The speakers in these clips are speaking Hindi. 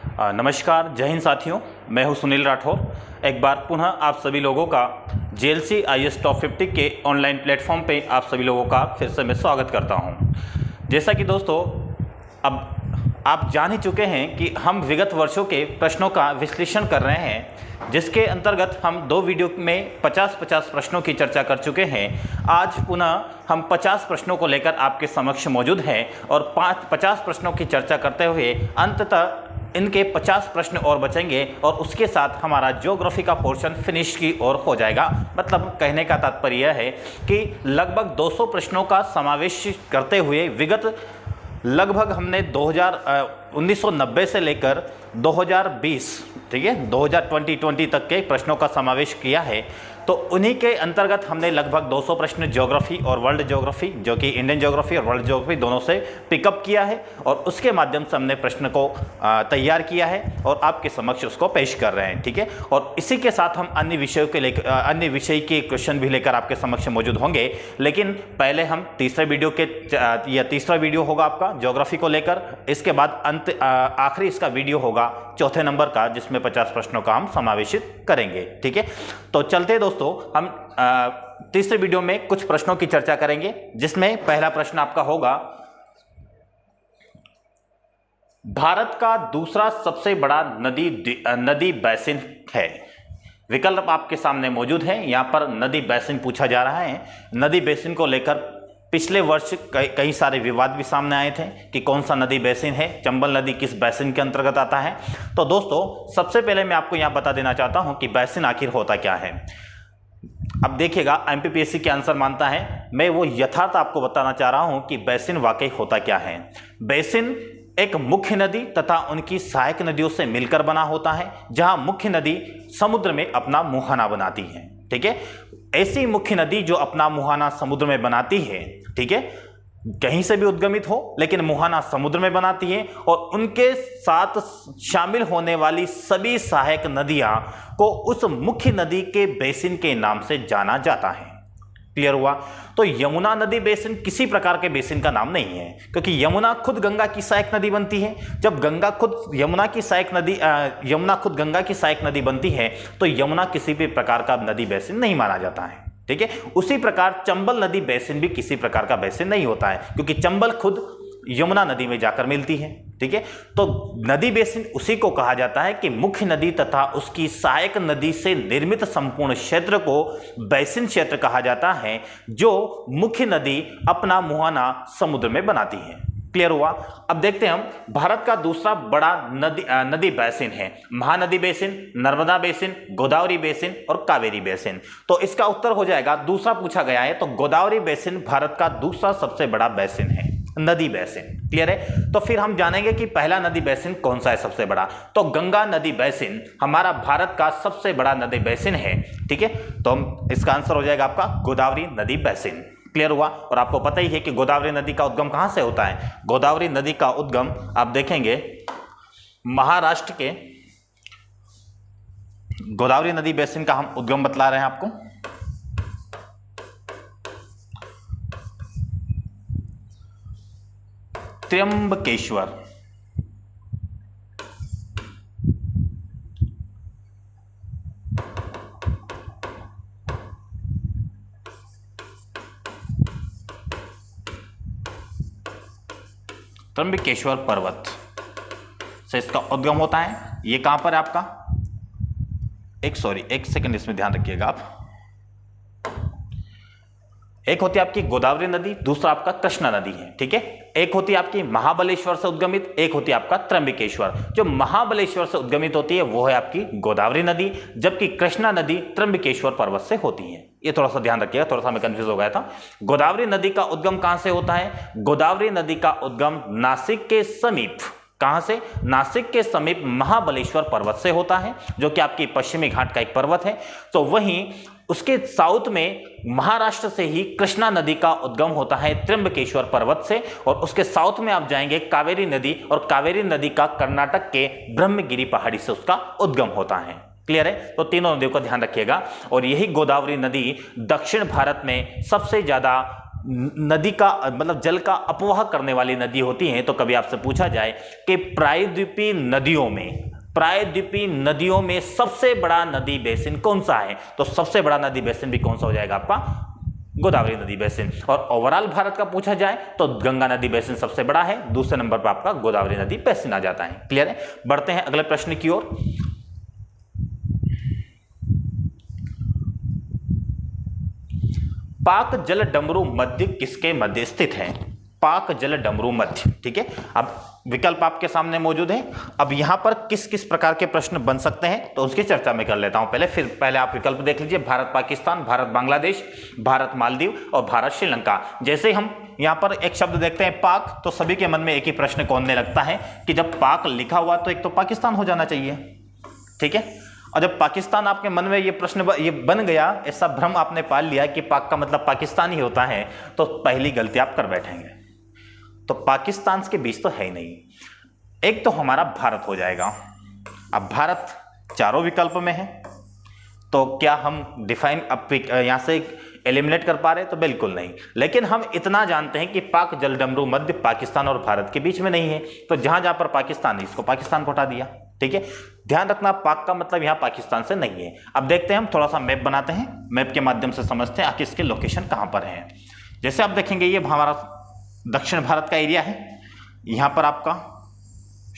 नमस्कार, जय हिंद साथियों। मैं हूं सुनील राठौर। एक बार पुनः आप सभी लोगों का JLC IAS टॉप 50 के ऑनलाइन प्लेटफॉर्म पे आप सभी लोगों का फिर से मैं स्वागत करता हूं। जैसा कि दोस्तों अब आप जान ही चुके हैं कि हम विगत वर्षों के प्रश्नों का विश्लेषण कर रहे हैं, जिसके अंतर्गत हम 2 वीडियो में 50-50 प्रश्नों की चर्चा कर चुके हैं। आज पुनः हम 50 प्रश्नों को लेकर आपके समक्ष मौजूद हैं और 50 प्रश्नों की चर्चा करते हुए अंततः इनके 50 प्रश्न और बचेंगे और उसके साथ हमारा ज्योग्राफी का पोर्शन फिनिश की ओर हो जाएगा। मतलब कहने का तात्पर्य यह है कि लगभग 200 प्रश्नों का समावेश करते हुए विगत लगभग हमने 1990 से लेकर 2020, ठीक है, 2020 तक के प्रश्नों का समावेश किया है। तो उन्हीं के अंतर्गत हमने लगभग 200 प्रश्न ज्योग्राफी और वर्ल्ड ज्योग्राफी, जो कि इंडियन ज्योग्राफी और वर्ल्ड ज्योग्राफी दोनों से पिकअप किया है और उसके माध्यम से हमने प्रश्न को तैयार किया है और आपके समक्ष उसको पेश कर रहे हैं, ठीक है। और इसी के साथ हम अन्य विषयों के लेकर अन्य विषय के क्वेश्चन भी लेकर आपके समक्ष मौजूद होंगे। लेकिन पहले हम तीसरा वीडियो होगा आपका ज्योग्राफी को लेकर। इसके बाद आखिरी इसका वीडियो होगा चौथे नंबर का, जिसमें 50 प्रश्नों का हम समावेशित करेंगे, ठीक है। तो चलते दोस्तों, हम तीसरे वीडियो में कुछ प्रश्नों की चर्चा करेंगे, जिसमें पहला प्रश्न आपका होगा, भारत का दूसरा सबसे बड़ा नदी बेसिन है। विकल्प आपके सामने मौजूद है। यहां पर नदी बेसिन पूछा जा रहा है। नदी बेसिन को लेकर पिछले वर्ष कई सारे विवाद भी सामने आए थे कि कौन सा नदी बेसिन है, चंबल नदी किस बेसिन के अंतर्गत आता है। तो दोस्तों, सबसे पहले मैं आपको यहां बता देना चाहता हूं कि बेसिन आखिर होता क्या है। अब देखिएगा, MPPSC के आंसर मानता है, मैं वो यथार्थ आपको बताना चाह रहा हूं कि बेसिन वाकई होता क्या है। बेसिन एक मुख्य नदी तथा उनकी सहायक नदियों से मिलकर बना होता है, जहां मुख्य नदी समुद्र में अपना मुहाना बनाती है, ठीक है। ऐसी मुख्य नदी जो अपना मुहाना समुद्र में बनाती है, ठीक है, कहीं से भी उद्गमित हो लेकिन मुहाना समुद्र में बनाती है, और उनके साथ शामिल होने वाली सभी सहायक नदियां को उस मुख्य नदी के बेसिन के नाम से जाना जाता है। क्लियर हुआ? तो यमुना नदी बेसिन किसी प्रकार के बेसिन का नाम नहीं है, क्योंकि यमुना खुद गंगा की सहायक नदी बनती है। जब यमुना खुद गंगा की सहायक नदी बनती है, तो यमुना किसी भी प्रकार का नदी बेसिन नहीं माना जाता है, ठीक है। उसी प्रकार चंबल नदी बेसिन भी किसी प्रकार का बेसिन नहीं होता है, क्योंकि चंबल खुद यमुना नदी में जाकर मिलती है, ठीक है। तो नदी बेसिन उसी को कहा जाता है कि मुख्य नदी तथा उसकी सहायक नदी से निर्मित संपूर्ण क्षेत्र को बेसिन क्षेत्र कहा जाता है, जो मुख्य नदी अपना मुहाना समुद्र में बनाती है। क्लियर हुआ? अब देखते हैं हम, भारत का दूसरा बड़ा नदी बेसिन है Mahanadi basin, Narmada basin, Godavari basin और कावेरी बेसिन। तो इसका उत्तर हो जाएगा, दूसरा पूछा गया है तो गोदावरी बेसिन भारत का दूसरा सबसे बड़ा बेसिन है, नदी बेसिन। क्लियर है? तो फिर हम जानेंगे कि पहला नदी बेसिन कौन सा है सबसे बड़ा। तो गंगा नदी बेसिन हमारा भारत का सबसे बड़ा नदी बेसिन है, ठीक है। तो इसका आंसर हो जाएगा आपका गोदावरी नदी बेसिन। क्लियर हुआ? और आपको पता ही है कि गोदावरी नदी का उद्गम कहां से होता है। गोदावरी नदी का उद्गम आप देखेंगे महाराष्ट्र के, गोदावरी नदी बेसिन का हम उद्गम बतला रहे हैं आपको। त्र्यंबकेश्वर, त्र्यंबकेश्वर पर्वत से इसका उद्गम होता है। ये कहां पर है आपका, एक सेकंड इसमें ध्यान रखिएगा आप। एक होती है आपकी गोदावरी नदी, दूसरा आपका कृष्णा नदी है, ठीक है। एक होती है आपकी महाबलेश्वर से उद्गमित, एक होती है आपका त्र्यंबकेश्वर। जो महाबलेश्वर से उद्गमित होती है वो है आपकी गोदावरी नदी, जबकि कृष्णा नदी त्र्यंबकेश्वर पर्वत से होती है। ये थोड़ा सा ध्यान रखिएगा, थोड़ा सा मैं कंफ्यूज हो गया था। गोदावरी नदी का उद्गम कहां से होता है? गोदावरी नदी का उद्गम नासिक के समीप, कहां से? नासिक के समीप महाबलेश्वर पर्वत से होता है, जो कि आपकी पश्चिमी घाट का एक पर्वत है। तो वहीं उसके साउथ में महाराष्ट्र से ही कृष्णा नदी का उद्गम होता है त्र्यंबकेश्वर पर्वत से, और उसके साउथ में आप जाएंगे कावेरी नदी, और कावेरी नदी का कर्नाटक के ब्रह्मगिरी पहाड़ी से उसका उद्गम होता है। क्लियर है? तो तीनों नदियों का ध्यान रखिएगा। और यही गोदावरी नदी दक्षिण भारत में सबसे ज्यादा नदी का मतलब जल का अपवाह करने वाली नदी होती हैं, तो कभी आपसे पूछा जाए कि प्रायद्वीपीय नदियों में सबसे बड़ा नदी बेसिन कौन सा है, तो सबसे बड़ा नदी बेसिन भी कौन सा हो जाएगा आपका, गोदावरी नदी बेसिन। और ओवरऑल भारत का पूछा जाए तो गंगा नदी बेसिन सबसे बड़ा है, दूसरे नंबर पर आपका गोदावरी नदी बेसिन आ जाता है। क्लियर है? बढ़ते हैं अगले प्रश्न की ओर। पाक जल डमरू मध्य किसके मध्य स्थित है? पाक जल डमरू मध्य। ठीक है, अब विकल्प आपके सामने मौजूद है। अब यहां पर किस किस प्रकार के प्रश्न बन सकते हैं तो उसकी चर्चा मैं कर लेता हूं पहले आप विकल्प देख लीजिए। भारत पाकिस्तान, भारत बांग्लादेश, भारत मालदीव और भारत श्रीलंका। जैसे हम यहां पर एक शब्द देखते हैं पाक, तो सभी के मन में एक ही प्रश्न कौनने लगता है कि जब पाक लिखा हुआ तो एक तो पाकिस्तान हो जाना चाहिए। ठीक है, और जब पाकिस्तान आपके मन में ये प्रश्न ये बन गया, ऐसा भ्रम आपने पाल लिया कि पाक का मतलब पाकिस्तान ही होता है, तो पहली गलती आप कर बैठेंगे। तो पाकिस्तान के बीच तो है ही नहीं, एक तो हमारा भारत हो जाएगा। अब भारत चारों विकल्प में है, तो क्या हम डिफाइन यहां से एलिमिनेट कर पा रहे? तो बिल्कुल नहीं। लेकिन हम इतना जानते हैं कि पाक जलडमरू मध्य पाकिस्तान और भारत के बीच में नहीं है, तो जहां जहां पर पाकिस्तान है इसको पाकिस्तान को हटा दिया। ठीक है, ध्यान रखना पाक का मतलब यहां पाकिस्तान से नहीं है। अब देखते हैं, हम थोड़ा सा मैप बनाते हैं, मैप के माध्यम से समझते हैं आखिर इसके लोकेशन कहां पर है। जैसे आप देखेंगे ये हमारा दक्षिण भारत का एरिया है, यहां पर आपका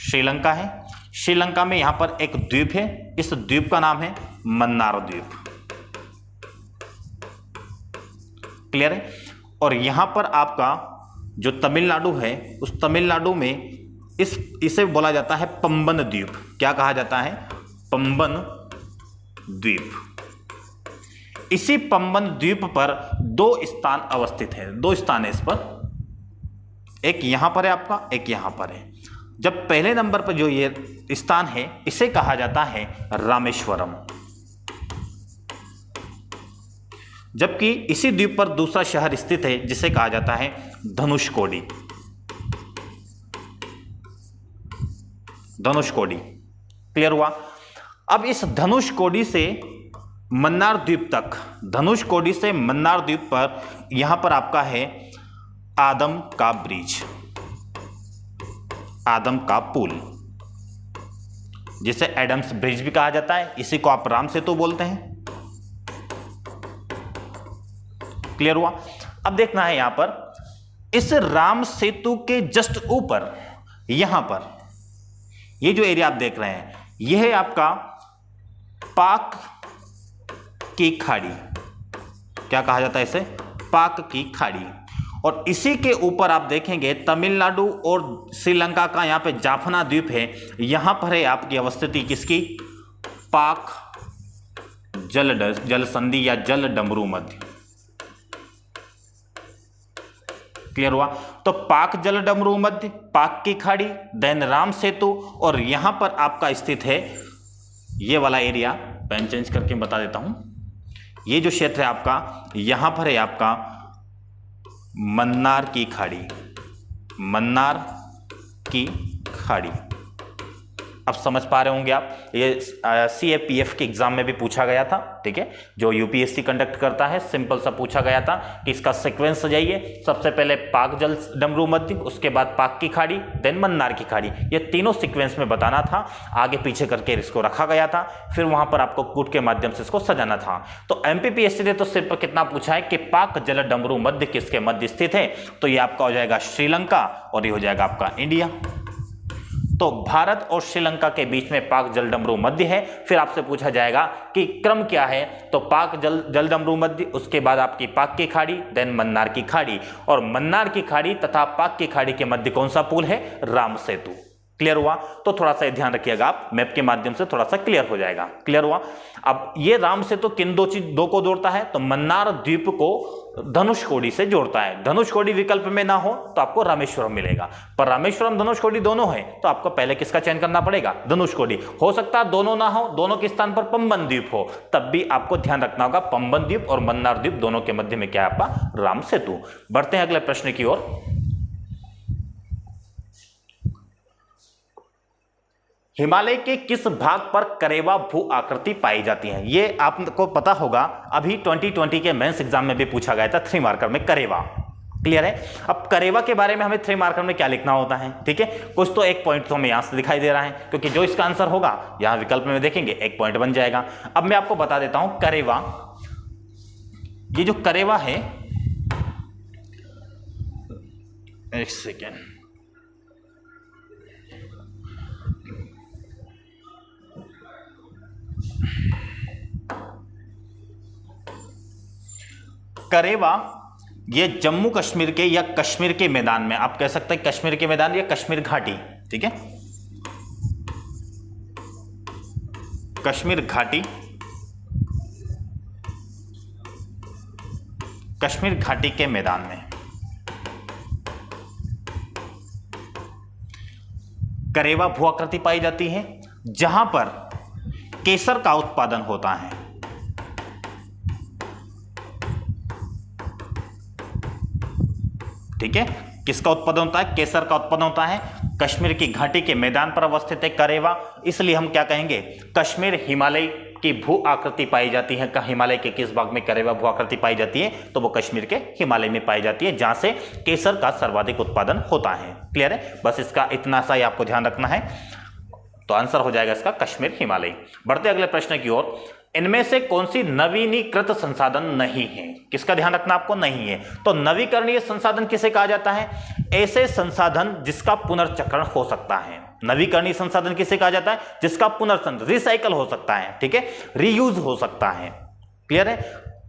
श्रीलंका है। श्रीलंका में यहां पर एक द्वीप है, इस द्वीप का नाम है मन्नार द्वीप। क्लियर है? और यहां पर आपका जो तमिलनाडु है, उस तमिलनाडु में इसे बोला जाता है पंबन द्वीप। क्या कहा जाता है? पंबन द्वीप। इसी पंबन द्वीप पर दो स्थान अवस्थित है, दो स्थान है इस पर, एक यहां पर है आपका, एक यहां पर है। जब पहले नंबर पर जो ये स्थान है इसे कहा जाता है रामेश्वरम, जबकि इसी द्वीप पर दूसरा शहर स्थित है जिसे कहा जाता है धनुषकोडी। धनुषकोडी। क्लियर हुआ? अब इस धनुषकोडी से मन्नार द्वीप तक, धनुषकोडी से मन्नार द्वीप पर यहां पर आपका है आदम का ब्रिज, आदम का पुल, जिसे एडम्स ब्रिज भी कहा जाता है। इसी को आप राम सेतु बोलते हैं। क्लियर हुआ? अब देखना है यहां पर इस राम सेतु के जस्ट ऊपर, यहां पर ये जो एरिया आप देख रहे हैं, यह है आपका पाक की खाड़ी। क्या कहा जाता है इसे? पाक की खाड़ी। और इसी के ऊपर आप देखेंगे तमिलनाडु और श्रीलंका का यहां पे जाफना द्वीप है, यहां पर है आपकी अवस्थिति किसकी? पाक जल संधि या जल डमरू मध्य। क्लियर हुआ? तो पाक जल डमरू मध्य, पाक की खाड़ी, देन राम सेतु, और यहां पर आपका स्थित है ये वाला एरिया। पेन चेंज करके बता देता हूं, ये जो क्षेत्र है आपका, यहां पर है आपका मन्नार की खाड़ी, मन्नार की खाड़ी। अब समझ पा रहे होंगे आप, ये CAPF के एग्जाम में भी पूछा गया था। ठीक है, जो UPSC कंडक्ट करता है, सिंपल सा पूछा गया था कि इसका सीक्वेंस सजाइए। सबसे पहले पाक जल डमरू मध्य, उसके बाद पाक की खाड़ी, देन मन्नार की खाड़ी। ये तीनों सीक्वेंस में बताना था, आगे पीछे करके इसको रखा गया था, फिर वहां पर आपको कूट के माध्यम से इसको सजाना था। तो MPPSC ने तो सिर्फ कितना पूछा है कि पाक जल डमरू मध्य किसके मध्य स्थित है, तो ये आपका हो जाएगा श्रीलंका और ये हो जाएगा आपका इंडिया। तो भारत और श्रीलंका के बीच में पाक जलडमरू मध्य है। फिर आपसे पूछा जाएगा कि क्रम क्या है, तो पाक जलडमरू मध्य, उसके बाद आपकी पाक की खाड़ी, देन मन्नार की खाड़ी, और मन्नार की खाड़ी तथा पाक की खाड़ी के मध्य कौन सा पुल है? राम सेतु। क्लियर हुआ? तो थोड़ा सा ध्यान रखिएगा, आप मैप के माध्यम से थोड़ा सा क्लियर हो जाएगा। क्लियर हुआ? अब ये राम सेतु किन दो को जोड़ता है, तो मन्नार द्वीप को धनुषकोडी से जोड़ता है। धनुषकोडी विकल्प में ना हो तो आपको रामेश्वरम मिलेगा, पर रामेश्वरम धनुषकोडी दोनों है, तो आपको पहले किसका चयन करना पड़ेगा? धनुषकोडी। हो सकता है दोनों ना हो, दोनों के स्थान पर पंबन द्वीप हो, तब भी आपको ध्यान रखना होगा पंबन द्वीप और मन्नार द्वीप दोनों के मध्य में क्या है आपका? राम सेतु। बढ़ते हैं अगले प्रश्न की ओर। हिमालय के किस भाग पर करेवा भू आकृति पाई जाती है? ये आपको पता होगा, अभी 2020 के मेंस एग्जाम में भी पूछा गया था 3 मार्कर में करेवा। क्लियर है। अब करेवा के बारे में हमें 3 मार्कर में क्या लिखना होता है, ठीक है, कुछ तो एक पॉइंट तो हमें यहां से दिखाई दे रहा है, क्योंकि जो इसका आंसर होगा यहां विकल्प में देखेंगे एक पॉइंट बन जाएगा। अब मैं आपको बता देता हूं करेवा, ये जो करेवा है, एक सेकेंड, करेवा ये जम्मू कश्मीर के या कश्मीर के मैदान में, आप कह सकते हैं कश्मीर के मैदान या कश्मीर घाटी, ठीक है, कश्मीर घाटी, कश्मीर घाटी के मैदान में करेवा भू आकृति पाई जाती है, जहां पर केसर का उत्पादन होता है। ठीक है, किसका उत्पादन होता है, केसर का उत्पादन होता है। कश्मीर की घाटी के मैदान पर अवस्थित है करेवा, इसलिए हम क्या कहेंगे, कश्मीर हिमालय की भू आकृति पाई जाती है। हिमालय के किस भाग में करेवा भू आकृति पाई जाती है, तो वो कश्मीर के हिमालय में पाई जाती है, जहां से केसर का सर्वाधिक उत्पादन होता है। क्लियर है, बस इसका इतना सा ही आपको ध्यान रखना है, तो आंसर हो जाएगा इसका कश्मीर हिमालय। बढ़ते अगले प्रश्न की ओर, इनमें से कौन सी नवीनीकृत संसाधन नहीं है, किसका ध्यान रखना आपको, नहीं है। तो नवीकरणीय संसाधन किसे कहा जाता है, ऐसे संसाधन जिसका पुनर्चक्रण हो सकता है। नवीकरणीय संसाधन किसे कहा जाता है, जिसका पुनर्चक्रण, रिसाइकल हो सकता है, ठीक है, रीयूज हो सकता है। क्लियर है,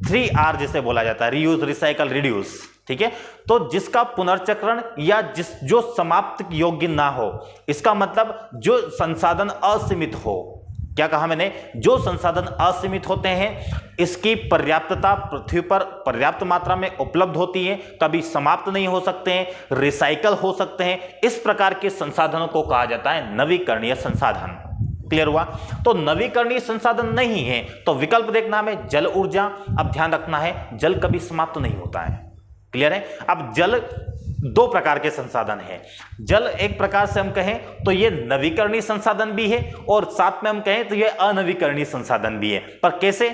3R जिसे बोला जाता है, रीयूज, रिसाइकल, रिड्यूस, ठीक है। तो जिसका पुनर्चक्रण या जो समाप्त योग्य ना हो, इसका मतलब जो संसाधन असीमित हो। क्या कहा मैंने, जो संसाधन असीमित होते हैं, इसकी पर्याप्तता पृथ्वी पर पर्याप्त मात्रा में उपलब्ध होती है, कभी समाप्त नहीं हो सकते हैं, रिसाइकल हो सकते हैं, इस प्रकार के संसाधनों को कहा जाता है नवीकरणीय संसाधन। क्लियर हुआ, तो नवीकरणीय संसाधन नहीं है तो विकल्प देखना हमें जल ऊर्जा। अब ध्यान रखना है, जल कभी समाप्त नहीं होता है। क्लियर है, अब जल 2 प्रकार के संसाधन हैं। जल एक प्रकार से हम कहें तो ये नवीकरणीय संसाधन भी है, और साथ में हम कहें तो ये अनवीकरणीय संसाधन भी है। पर कैसे,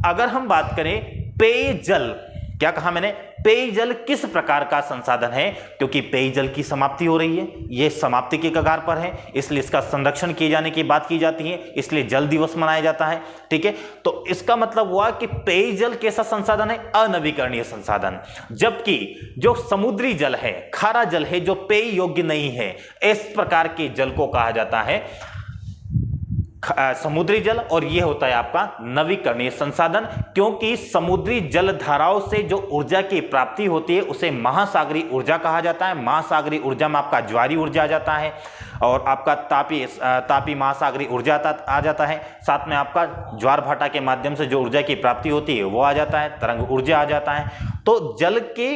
अगर हम बात करें पेयजल, क्या कहा मैंने, पेयजल किस प्रकार का संसाधन है, क्योंकि पेयजल की समाप्ति हो रही है, ये समाप्ति के कगार पर है, इसलिए इसका संरक्षण किए जाने की बात की जाती है, इसलिए जल दिवस मनाया जाता है। ठीक है, तो इसका मतलब हुआ कि पेयजल कैसा संसाधन है, अनवीकरणीय संसाधन। जबकि जो समुद्री जल है, खारा जल है, जो पेय योग्य नहीं है, इस प्रकार के जल को कहा जाता है समुद्री जल, और यह होता है आपका नवीकरणीय संसाधन। क्योंकि समुद्री जल धाराओं से जो ऊर्जा की प्राप्ति होती है उसे महासागरीय ऊर्जा कहा जाता है। महासागरीय ऊर्जा में आपका ज्वारीय ऊर्जा आ जाता है, और आपका तापी महासागरीय ऊर्जा आ जाता है। साथ में आपका ज्वार भाटा के माध्यम से जो ऊर्जा की प्राप्ति होती है वो आ जाता है, तरंग ऊर्जा आ जाता है। तो जल के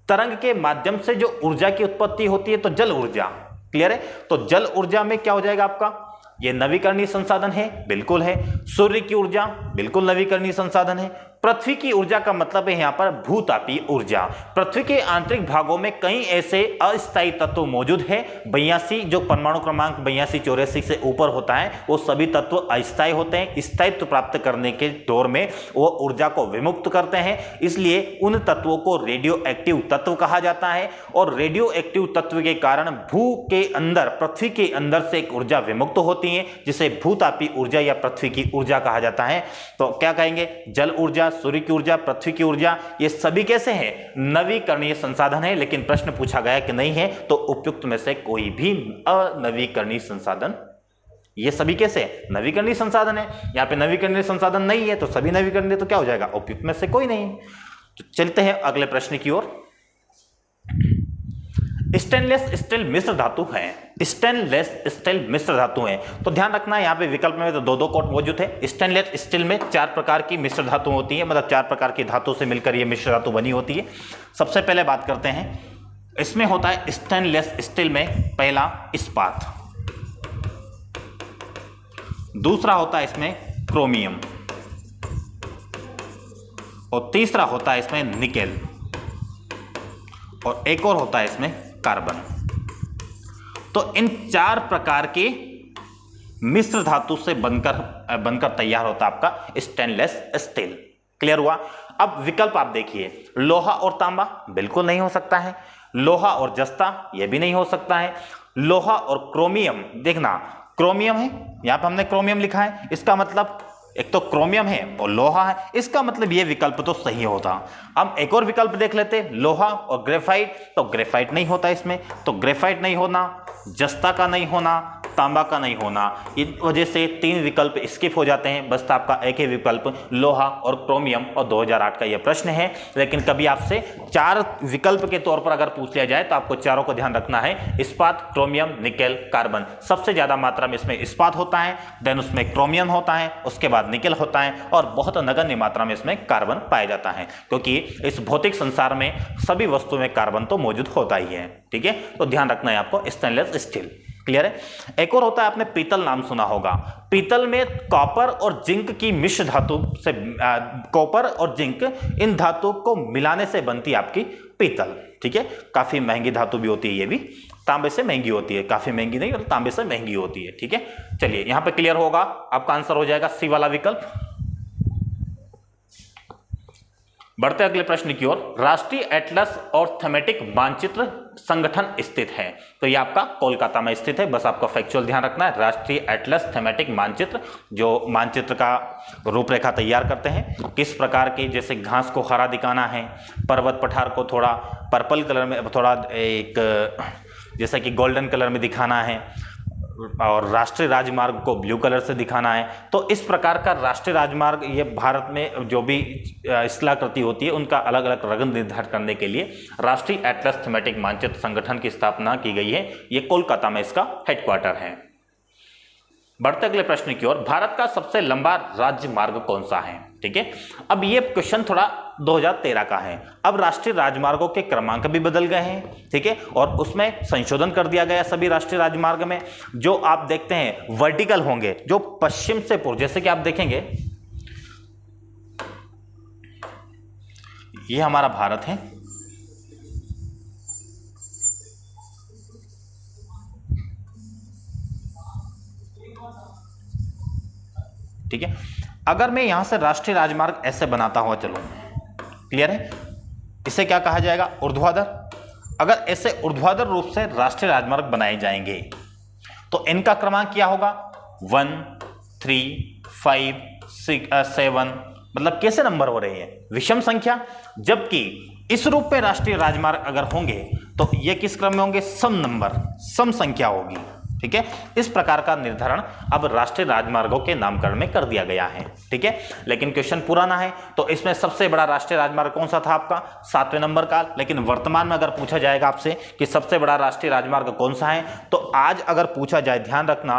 तरंग के माध्यम से जो ऊर्जा की उत्पत्ति होती है तो जल ऊर्जा। क्लियर है, तो जल ऊर्जा में क्या हो जाएगा आपका, ये नवीकरणीय संसाधन है, बिल्कुल है। सूर्य की ऊर्जा बिल्कुल नवीकरणीय संसाधन है। पृथ्वी की ऊर्जा का मतलब है यहां पर भूतापीय ऊर्जा। पृथ्वी के आंतरिक भागों में कई ऐसे अस्थायी तत्व मौजूद है, 82 जो परमाणु क्रमांक 8284 से ऊपर होता है, वो सभी तत्व अस्थायी होते हैं। स्थायित्व प्राप्त करने के दौर में वो ऊर्जा को विमुक्त करते हैं, इसलिए उन तत्वों को रेडियो एक्टिव तत्व कहा जाता है। और रेडियो एक्टिव तत्व के कारण भू के अंदर, पृथ्वी के अंदर से एक ऊर्जा विमुक्त होती है, जिसे भूतापीय ऊर्जा या पृथ्वी की ऊर्जा कहा जाता है। तो क्या कहेंगे, जल ऊर्जा, सूर्य की ऊर्जा, पृथ्वी की ऊर्जा, ये सभी कैसे हैं, नवीकरणीय संसाधन है। लेकिन प्रश्न पूछा गया कि नहीं है, तो उपयुक्त में से कोई भी अनवीकरणीय संसाधन, ये सभी कैसे नवीकरणीय संसाधन है। यहां पे नवीकरणीय संसाधन नहीं है तो सभी नवीकरणीय, तो क्या हो जाएगा, उपयुक्त में से कोई नहीं। तो चलते हैं अगले प्रश्न की ओर। स्टेनलेस स्टील मिश्र धातु है, स्टेनलेस स्टील मिश्र धातु है। तो ध्यान रखना है, यहाँ पे विकल्प में तो 2 कोट मौजूद है। स्टेनलेस स्टील में 4 प्रकार की मिश्र धातु होती है, मतलब 4 प्रकार की धातु से मिलकर ये मिश्र धातु बनी होती है। सबसे पहले बात करते हैं, इसमें होता है स्टेनलेस स्टील में पहला इस्पात, दूसरा होता है इसमें क्रोमियम, और तीसरा होता है इसमें निकेल, और एक और होता है इसमें कार्बन। तो इन 4 प्रकार के मिश्र धातु से बनकर तैयार होता है आपका स्टेनलेस स्टील। क्लियर हुआ। अब विकल्प आप देखिए, लोहा और तांबा बिल्कुल नहीं हो सकता है, लोहा और जस्ता यह भी नहीं हो सकता है, लोहा और क्रोमियम, देखना क्रोमियम है, यहां पर हमने क्रोमियम लिखा है, इसका मतलब एक तो क्रोमियम है और लोहा है, इसका मतलब ये विकल्प तो सही होता। अब एक और विकल्प देख लेते, लोहा और ग्रेफाइट, तो ग्रेफाइट नहीं होता इसमें, तो ग्रेफाइट नहीं होना, जस्ता का नहीं होना, तांबा का नहीं होना, इन वजह से 3 विकल्प स्किप हो जाते हैं, बस आपका एक ही विकल्प लोहा और क्रोमियम, और 2008 का यह प्रश्न है। लेकिन कभी आपसे 4 विकल्प के तौर पर अगर पूछ लिया जाए तो आपको चारों को ध्यान रखना है, इस्पात, क्रोमियम, निकेल, कार्बन। सबसे ज्यादा मात्रा में इसमें इस्पात होता है, देन उसमें क्रोमियम होता है, उसके बाद निकेल होता है, और बहुत नगण्य मात्रा में इसमें कार्बन पाया जाता है, क्योंकि इस भौतिक संसार में सभी वस्तुओं में कार्बन तो मौजूद होता ही है। ठीक है, तो ध्यान रखना है आपको, स्टेनलेस स्टील। क्लियर है। एक और होता है, आपने पीतल नाम सुना होगा, पीतल में कॉपर और जिंक की मिश्र धातु से, कॉपर और जिंक इन धातु को मिलाने से बनती आपकी पीतल। ठीक है, काफी महंगी धातु भी होती है, ये भी तांबे से महंगी होती है, काफी महंगी नहीं और तांबे से महंगी होती है। ठीक है, चलिए यहां पे क्लियर होगा, आपका आंसर हो जाएगा सी वाला विकल्प। बढ़ते अगले प्रश्न की ओर, राष्ट्रीय एटलस और थीमेटिक मानचित्र संगठन स्थित है, तो ये आपका कोलकाता में स्थित है, बस आपका फैक्चुअल ध्यान रखना है। राष्ट्रीय एटलस थीमेटिक मानचित्र, जो मानचित्र का रूपरेखा तैयार करते हैं, किस प्रकार के, जैसे घास को हरा दिखाना है, पर्वत पठार को थोड़ा पर्पल कलर में, थोड़ा एक जैसा कि गोल्डन कलर में दिखाना है, और राष्ट्रीय राजमार्ग को ब्लू कलर से दिखाना है। तो इस प्रकार का राष्ट्रीय राजमार्ग, ये भारत में जो भी शिलाकृति होती है उनका अलग अलग रंग निर्धारित करने के लिए राष्ट्रीय एटलस थीमेटिक मानचित्र संगठन की स्थापना की गई है। ये कोलकाता में इसका हेडक्वार्टर है। बढ़ते अगले प्रश्न की ओर, भारत का सबसे लंबा राजमार्ग कौन सा है? ठीक है, अब ये क्वेश्चन थोड़ा 2013 का है। अब राष्ट्रीय राजमार्गों के क्रमांक भी बदल गए हैं। ठीक है, और उसमें संशोधन कर दिया गया सभी राष्ट्रीय राजमार्ग में। जो आप देखते हैं वर्टिकल होंगे, जो पश्चिम से पूर्व, जैसे कि आप देखेंगे ये हमारा भारत है, ठीक है। अगर मैं यहां से राष्ट्रीय राजमार्ग ऐसे बनाता हुआ चलूं, क्लियर है, इसे क्या कहा जाएगा? ऊर्ध्वाधर। अगर ऐसे ऊर्ध्वाधर रूप से राष्ट्रीय राजमार्ग बनाए जाएंगे तो इनका क्रमांक क्या होगा? 1, 3, 5, 6, 7, मतलब कैसे नंबर हो रहे हैं? विषम संख्या। जबकि इस रूप में राष्ट्रीय राजमार्ग अगर होंगे तो ये किस क्रम में होंगे? सम नंबर, सम संख्या होगी। ठीक है, इस प्रकार का निर्धारण अब राष्ट्रीय राजमार्गों के नामकरण में कर दिया गया है। ठीक है, लेकिन क्वेश्चन पुराना है, तो इसमें सबसे बड़ा राष्ट्रीय राजमार्ग कौन सा था आपका? 7वें नंबर का। लेकिन वर्तमान में अगर पूछा जाएगा आपसे कि सबसे बड़ा राष्ट्रीय राजमार्ग कौन सा है, तो आज अगर पूछा जाए, ध्यान रखना,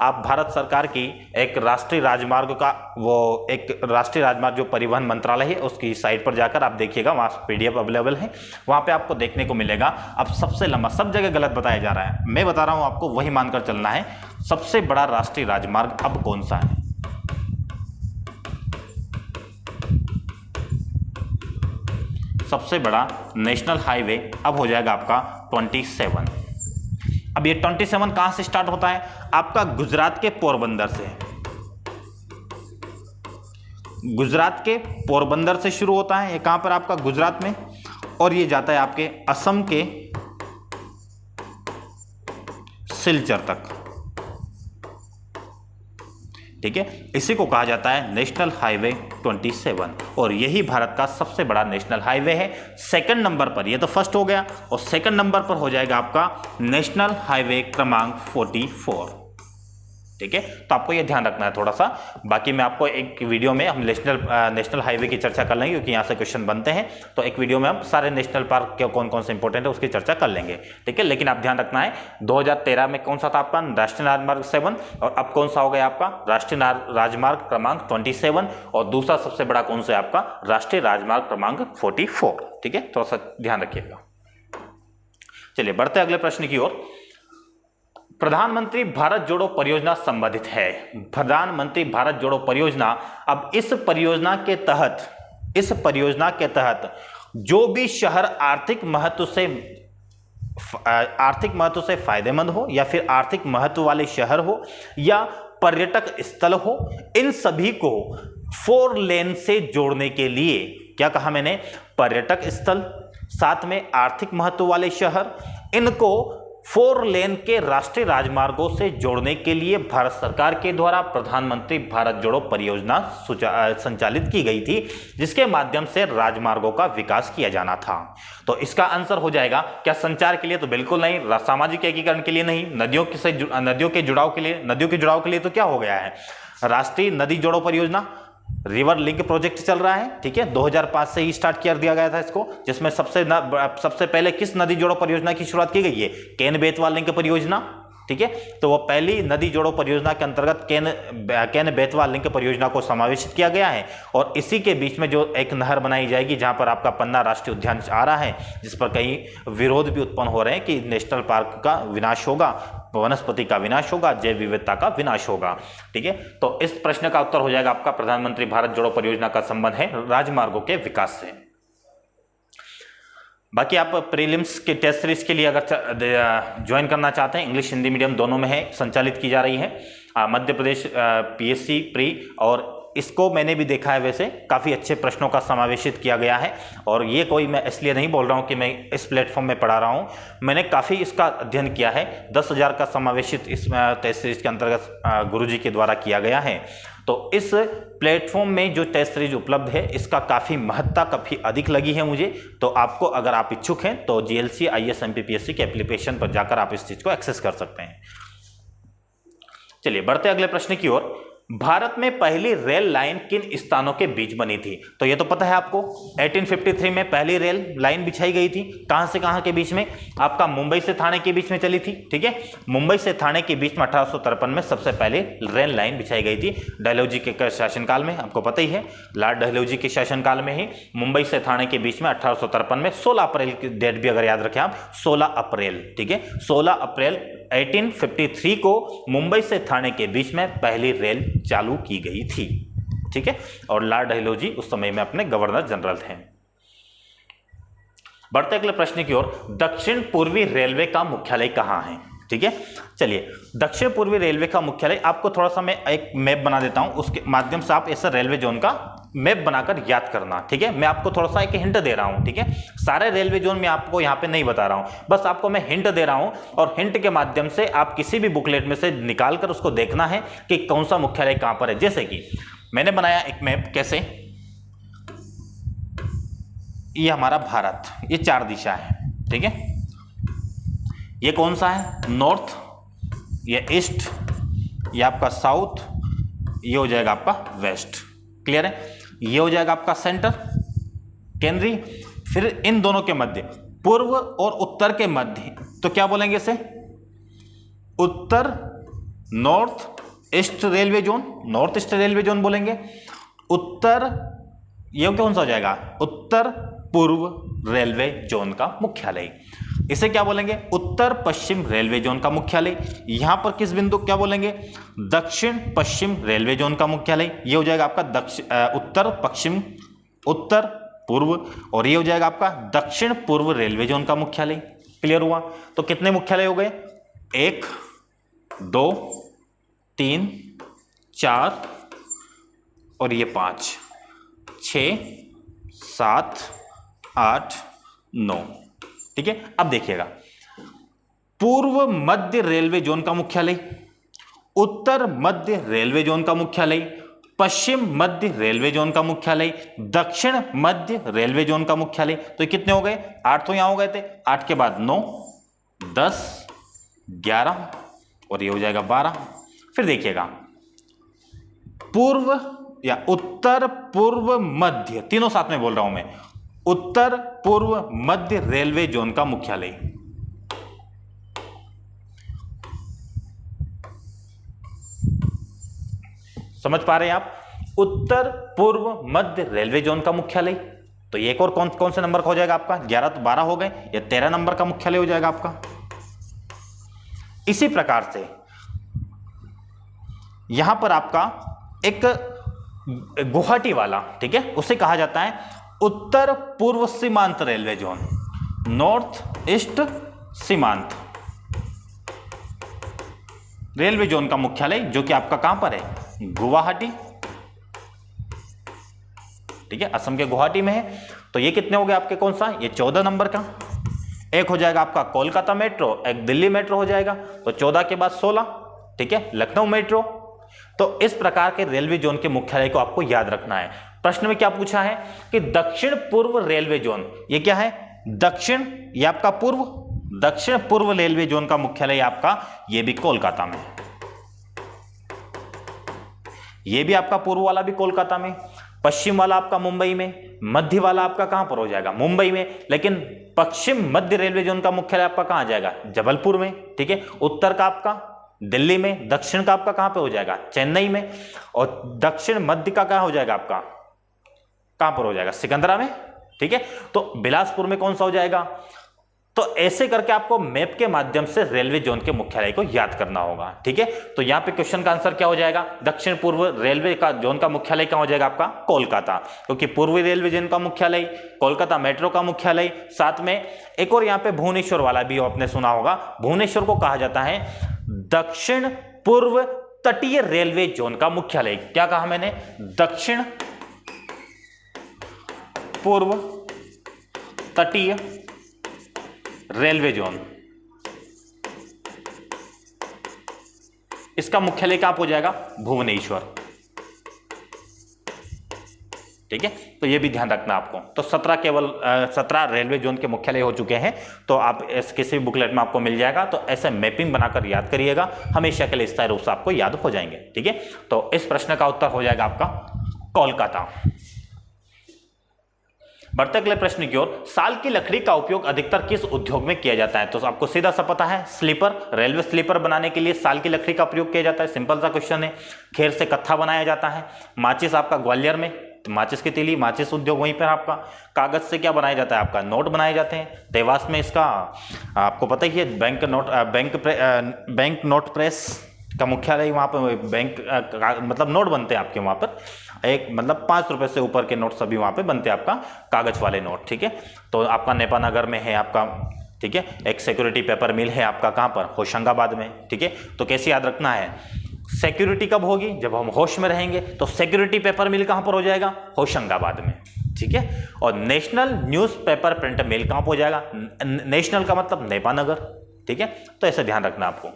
आप भारत सरकार की एक राष्ट्रीय राजमार्ग का, वो एक राष्ट्रीय राजमार्ग जो परिवहन मंत्रालय है उसकी साइट पर जाकर आप देखिएगा, वहां PDF अवेलेबल है, वहां पे आपको देखने को मिलेगा। अब सबसे लंबा, सब जगह गलत बताया जा रहा है, मैं बता रहा हूं आपको, वही मानकर चलना है। सबसे बड़ा राष्ट्रीय राजमार्ग अब कौन सा है? सबसे बड़ा नेशनल हाईवे अब हो जाएगा आपका 27। अब ये 27 कहां से स्टार्ट होता है? आपका गुजरात के पोरबंदर से, गुजरात के पोरबंदर से शुरू होता है। ये कहां पर? आपका गुजरात में, और ये जाता है आपके असम के सिलचर तक। ठीक है, इसी को कहा जाता है नेशनल हाईवे 27, और यही भारत का सबसे बड़ा नेशनल हाईवे है। सेकंड नंबर पर, ये तो फर्स्ट हो गया, और सेकंड नंबर पर हो जाएगा आपका नेशनल हाईवे क्रमांक 44। ठीक है, तो आपको ये ध्यान रखना है थोड़ा सा। बाकी मैं आपको एक वीडियो में हम नेशनल हाईवे की चर्चा कर लेंगे, क्योंकि यहाँ से क्वेश्चन बनते हैं, तो एक वीडियो में हम सारे नेशनल पार्क के कौन कौन से इंपॉर्टेंट है उसकी चर्चा कर लेंगे। ठीक है, लेकिन आप ध्यान रखना है 2013 में कौन सा था आपका? राष्ट्रीय राजमार्ग 7, और अब कौन सा हो गया आपका? राष्ट्रीय राजमार्ग क्रमांक 27, और दूसरा सबसे बड़ा कौन सा है आपका? राष्ट्रीय राजमार्ग क्रमांक 44। ठीक है, थोड़ा सा ध्यान रखिएगा। चलिए बढ़ते अगले प्रश्न की ओर। प्रधानमंत्री भारत जोड़ो परियोजना संबंधित है। प्रधानमंत्री भारत जोड़ो परियोजना, अब इस परियोजना के तहत जो भी शहर आर्थिक महत्व से फायदेमंद हो, या फिर आर्थिक महत्व वाले शहर हो, या पर्यटक स्थल हो, इन सभी को 4 लेन से जोड़ने के लिए क्या कहा मैंने? पर्यटक स्थल, साथ में आर्थिक महत्व वाले शहर, इनको 4 लेन के राष्ट्रीय राजमार्गों से जोड़ने के लिए भारत सरकार के द्वारा प्रधानमंत्री भारत जोड़ो परियोजना संचालित की गई थी, जिसके माध्यम से राजमार्गों का विकास किया जाना था। तो इसका आंसर हो जाएगा क्या? संचार के लिए तो बिल्कुल नहीं, सामाजिक एकीकरण के लिए नहीं, नदियों के जुड़ाव के लिए तो क्या हो गया है? राष्ट्रीय नदी जोड़ो परियोजना, रिवर लिंक प्रोजेक्ट चल रहा है, ठीक है, 2005 से ही स्टार्ट कर दिया गया था इसको, जिसमें सबसे पहले किस नदी जोड़ो परियोजना की शुरुआत की गई है? केन बेतवा लिंक परियोजना, ठीक है। तो वो पहली नदी जोड़ो परियोजना के अंतर्गत केन बेतवा लिंक परियोजना को समावेशित किया गया है, और इसी के बीच में जो एक नहर बनाई जाएगी, जहां पर आपका पन्ना राष्ट्रीय उद्यान आ रहा है, जिस पर कई विरोध भी उत्पन्न हो रहे हैं कि नेशनल पार्क का विनाश होगा, वनस्पति का विनाश होगा, जैव विविधता का विनाश होगा, ठीक है। तो इस प्रश्न का उत्तर हो जाएगा आपका प्रधानमंत्री भारत जोड़ो परियोजना का संबंध है राजमार्गों के विकास से। बाकी आप प्रीलिम्स के टेस्ट सीरीज के लिए अगर ज्वाइन करना चाहते हैं, इंग्लिश हिंदी मीडियम दोनों में है, संचालित की जा रही है मध्य प्रदेश पीएससी प्री, और इसको मैंने भी देखा है, वैसे काफ़ी अच्छे प्रश्नों का समावेशित किया गया है। और ये कोई मैं इसलिए नहीं बोल रहा हूँ कि मैं इस प्लेटफॉर्म में पढ़ा रहा हूँ, मैंने काफ़ी इसका अध्ययन किया है। 10,000 का समावेशित इस टेस्ट सीरीज के अंतर्गत गुरुजी के द्वारा किया गया है। तो इस प्लेटफॉर्म में जो टेस्ट सीरीज उपलब्ध है, इसका काफ़ी महत्ता काफ़ी अधिक लगी है मुझे। तो आपको, अगर आप इच्छुक हैं, तो जीएलसी आईएएस एमपीपीएससी के एप्लीकेशन पर जाकर आप इस चीज़ को एक्सेस कर सकते हैं। चलिए बढ़ते अगले प्रश्न की ओर। भारत में पहली रेल लाइन किन स्थानों के बीच बनी थी? तो ये तो पता है आपको, 1853 में पहली रेल लाइन बिछाई गई थी। कहां से कहां के बीच में? आपका मुंबई से थाने के बीच में चली थी, ठीक है। मुंबई से थाने के बीच में 1853 में सबसे पहले रेल लाइन बिछाई गई थी, डलहौजी के शासनकाल में। आपको पता ही है, लॉर्ड डलहौजी के शासनकाल में ही मुंबई से थाने के बीच में 1853 में 16 अप्रैल की डेट भी अगर याद रखें आप, 16 अप्रैल, ठीक है, 16 अप्रैल 1853 को मुंबई से थाने के बीच में पहली रेल चालू की गई थी, ठीक है। और लॉर्ड डलहौजी उस समय में अपने गवर्नर जनरल थे। बढ़ते अगले प्रश्न की ओर। दक्षिण पूर्वी रेलवे का मुख्यालय कहां है? ठीक है, चलिए दक्षिण पूर्वी रेलवे का मुख्यालय, आपको थोड़ा सा मैं एक मैप बना देता हूं, उसके माध्यम से आप ऐसा रेलवे जोन का मैप बनाकर याद करना, ठीक है। मैं आपको थोड़ा सा एक हिंट दे रहा हूं, ठीक है। सारे रेलवे जोन में आपको यहां पे नहीं बता रहा हूं, बस आपको मैं हिंट दे रहा हूं, और हिंट के माध्यम से आप किसी भी बुकलेट में से निकाल कर उसको देखना है कि कौन सा मुख्यालय कहां पर है। जैसे कि मैंने बनाया एक मैप, कैसे, ये हमारा भारत, ये 4 दिशा है, ठीक है। ये कौन सा है? नॉर्थ, ये ईस्ट, ये आपका साउथ, ये हो जाएगा आपका वेस्ट, क्लियर है। ये हो जाएगा आपका सेंटर, केंद्रीय। फिर इन दोनों के मध्य, पूर्व और उत्तर के मध्य, तो क्या बोलेंगे इसे? उत्तर north east railway zone, north east railway zone बोलेंगे। उत्तर, ये कौन सा हो जाएगा? उत्तर पूर्व रेलवे जोन का मुख्यालय। इसे क्या बोलेंगे? उत्तर पश्चिम रेलवे जोन का मुख्यालय। यहां पर किस बिंदु क्या बोलेंगे? दक्षिण पश्चिम रेलवे जोन का मुख्यालय। ये हो जाएगा आपका उत्तर पश्चिम, उत्तर पूर्व, और ये हो जाएगा आपका दक्षिण पूर्व रेलवे जोन का मुख्यालय। क्लियर हुआ? तो कितने मुख्यालय हो गए? 1 2 3 4 और ये 5 6 7 8 9, ठीक है। अब देखिएगा, पूर्व मध्य रेलवे जोन का मुख्यालय, उत्तर मध्य रेलवे जोन का मुख्यालय, पश्चिम मध्य रेलवे जोन का मुख्यालय, दक्षिण मध्य रेलवे जोन का मुख्यालय। तो कितने हो गए? 8 तो यहां हो गए थे, 8 के बाद 9 10 11 और ये हो जाएगा 12। फिर देखिएगा, पूर्व या उत्तर पूर्व मध्य, तीनों साथ में बोल रहा हूं मैं, उत्तर पूर्व मध्य रेलवे जोन का मुख्यालय। समझ पा रहे हैं आप? उत्तर पूर्व मध्य रेलवे जोन का मुख्यालय। तो एक और कौन से नंबर का हो जाएगा आपका? 11 तो 12 हो गए, या 13 नंबर का मुख्यालय हो जाएगा आपका। इसी प्रकार से यहां पर आपका एक गुवाहाटी वाला, ठीक है, उसे कहा जाता है उत्तर पूर्व सीमांत रेलवे जोन, नॉर्थ ईस्ट सीमांत रेलवे जोन का मुख्यालय, जो कि आपका कहां पर है? गुवाहाटी, ठीक है, असम के गुवाहाटी में है। तो ये कितने हो गए आपके, कौन सा, ये 14 नंबर का। एक हो जाएगा आपका कोलकाता मेट्रो, एक दिल्ली मेट्रो हो जाएगा, तो 14 के बाद 16, ठीक है, लखनऊ मेट्रो। तो इस प्रकार के रेलवे जोन के मुख्यालय को आपको याद रखना है। प्रश्न में क्या पूछा है कि दक्षिण पूर्व रेलवे जोन, ये क्या है, दक्षिण, ये आपका पूर्व, दक्षिण पूर्व रेलवे जोन का मुख्यालय आपका ये भी कोलकाता में, ये भी आपका पूर्व वाला भी कोलकाता में, पश्चिम वाला आपका मुंबई में, मध्य वाला आपका कहां पर हो जाएगा, मुंबई में। लेकिन पश्चिम मध्य रेलवे जोन का मुख्यालय आपका कहां आ जाएगा, जबलपुर में, ठीक है। उत्तर का आपका दिल्ली में, दक्षिण का आपका कहां पे हो जाएगा, चेन्नई में, और दक्षिण मध्य का कहां हो जाएगा आपका, कहां पर हो जाएगा, सिकंदरा में, ठीक है। तो बिलासपुर में कौन सा हो जाएगा। तो ऐसे करके आपको मैप के माध्यम से रेलवे जोन के मुख्यालय को याद करना होगा, ठीक है। तो यहां पे क्वेश्चन का आंसर क्या हो जाएगा, दक्षिण पूर्व रेलवे का जोन का मुख्यालय क्या हो जाएगा आपका, कोलकाता, क्योंकि पूर्वी रेलवे जोन का मुख्यालय, कोलकाता मेट्रो का मुख्यालय, साथ में एक और यहां पे भुवनेश्वर वाला भी आपने सुना होगा। भुवनेश्वर को कहा जाता है दक्षिण पूर्व तटीय रेलवे जोन का मुख्यालय। क्या कहा मैंने, दक्षिण पूर्व तटीय रेलवे जोन, इसका मुख्यालय कहां हो जाएगा, भुवनेश्वर, ठीक है। तो ये भी ध्यान रखना आपको। तो 17 रेलवे जोन के मुख्यालय हो चुके हैं। तो आप किसी भी बुकलेट में आपको मिल जाएगा। तो ऐसे मैपिंग बनाकर याद करिएगा, हमेशा के लिए स्थायी रूप से आपको याद हो जाएंगे, ठीक है। तो इस प्रश्न का उत्तर हो जाएगा आपका कोलकाता। बढ़ते अगले प्रश्न की ओर, साल की लकड़ी का उपयोग अधिकतर किस उद्योग में किया जाता है। तो आपको सीधा सा पता है, स्लीपर, रेलवे स्लीपर बनाने के लिए साल की लकड़ी का प्रयोग किया जाता है, सिंपल सा क्वेश्चन है। खेर से कत्था बनाया जाता है। माचिस आपका ग्वालियर में, माचिस की तीली, माचिस उद्योग वहीं पर आपका। कागज से क्या बनाया जाता है आपका, नोट बनाए जाते हैं। देवास में इसका आपको पता ही है, बैंक नोट प्रेस का मुख्यालय वहाँ पर, बैंक मतलब नोट बनते हैं आपके वहाँ पर, एक मतलब 5 रुपए से ऊपर के नोट सभी वहाँ पे बनते हैं आपका, कागज वाले नोट, ठीक है। तो आपका नेपानगर में है आपका, ठीक है। एक सिक्योरिटी पेपर मिल है आपका कहाँ पर, होशंगाबाद में, ठीक है। तो कैसे याद रखना है, सिक्योरिटी कब होगी, जब हम होश में रहेंगे। तो सिक्योरिटी पेपर मिल कहाँ पर हो जाएगा, होशंगाबाद में, ठीक है। और नेशनल न्यूज़पेपर प्रिंट मिल कहाँ पर हो जाएगा, नेशनल का मतलब नेपानगर, ठीक है। तो ऐसे ध्यान रखना आपको।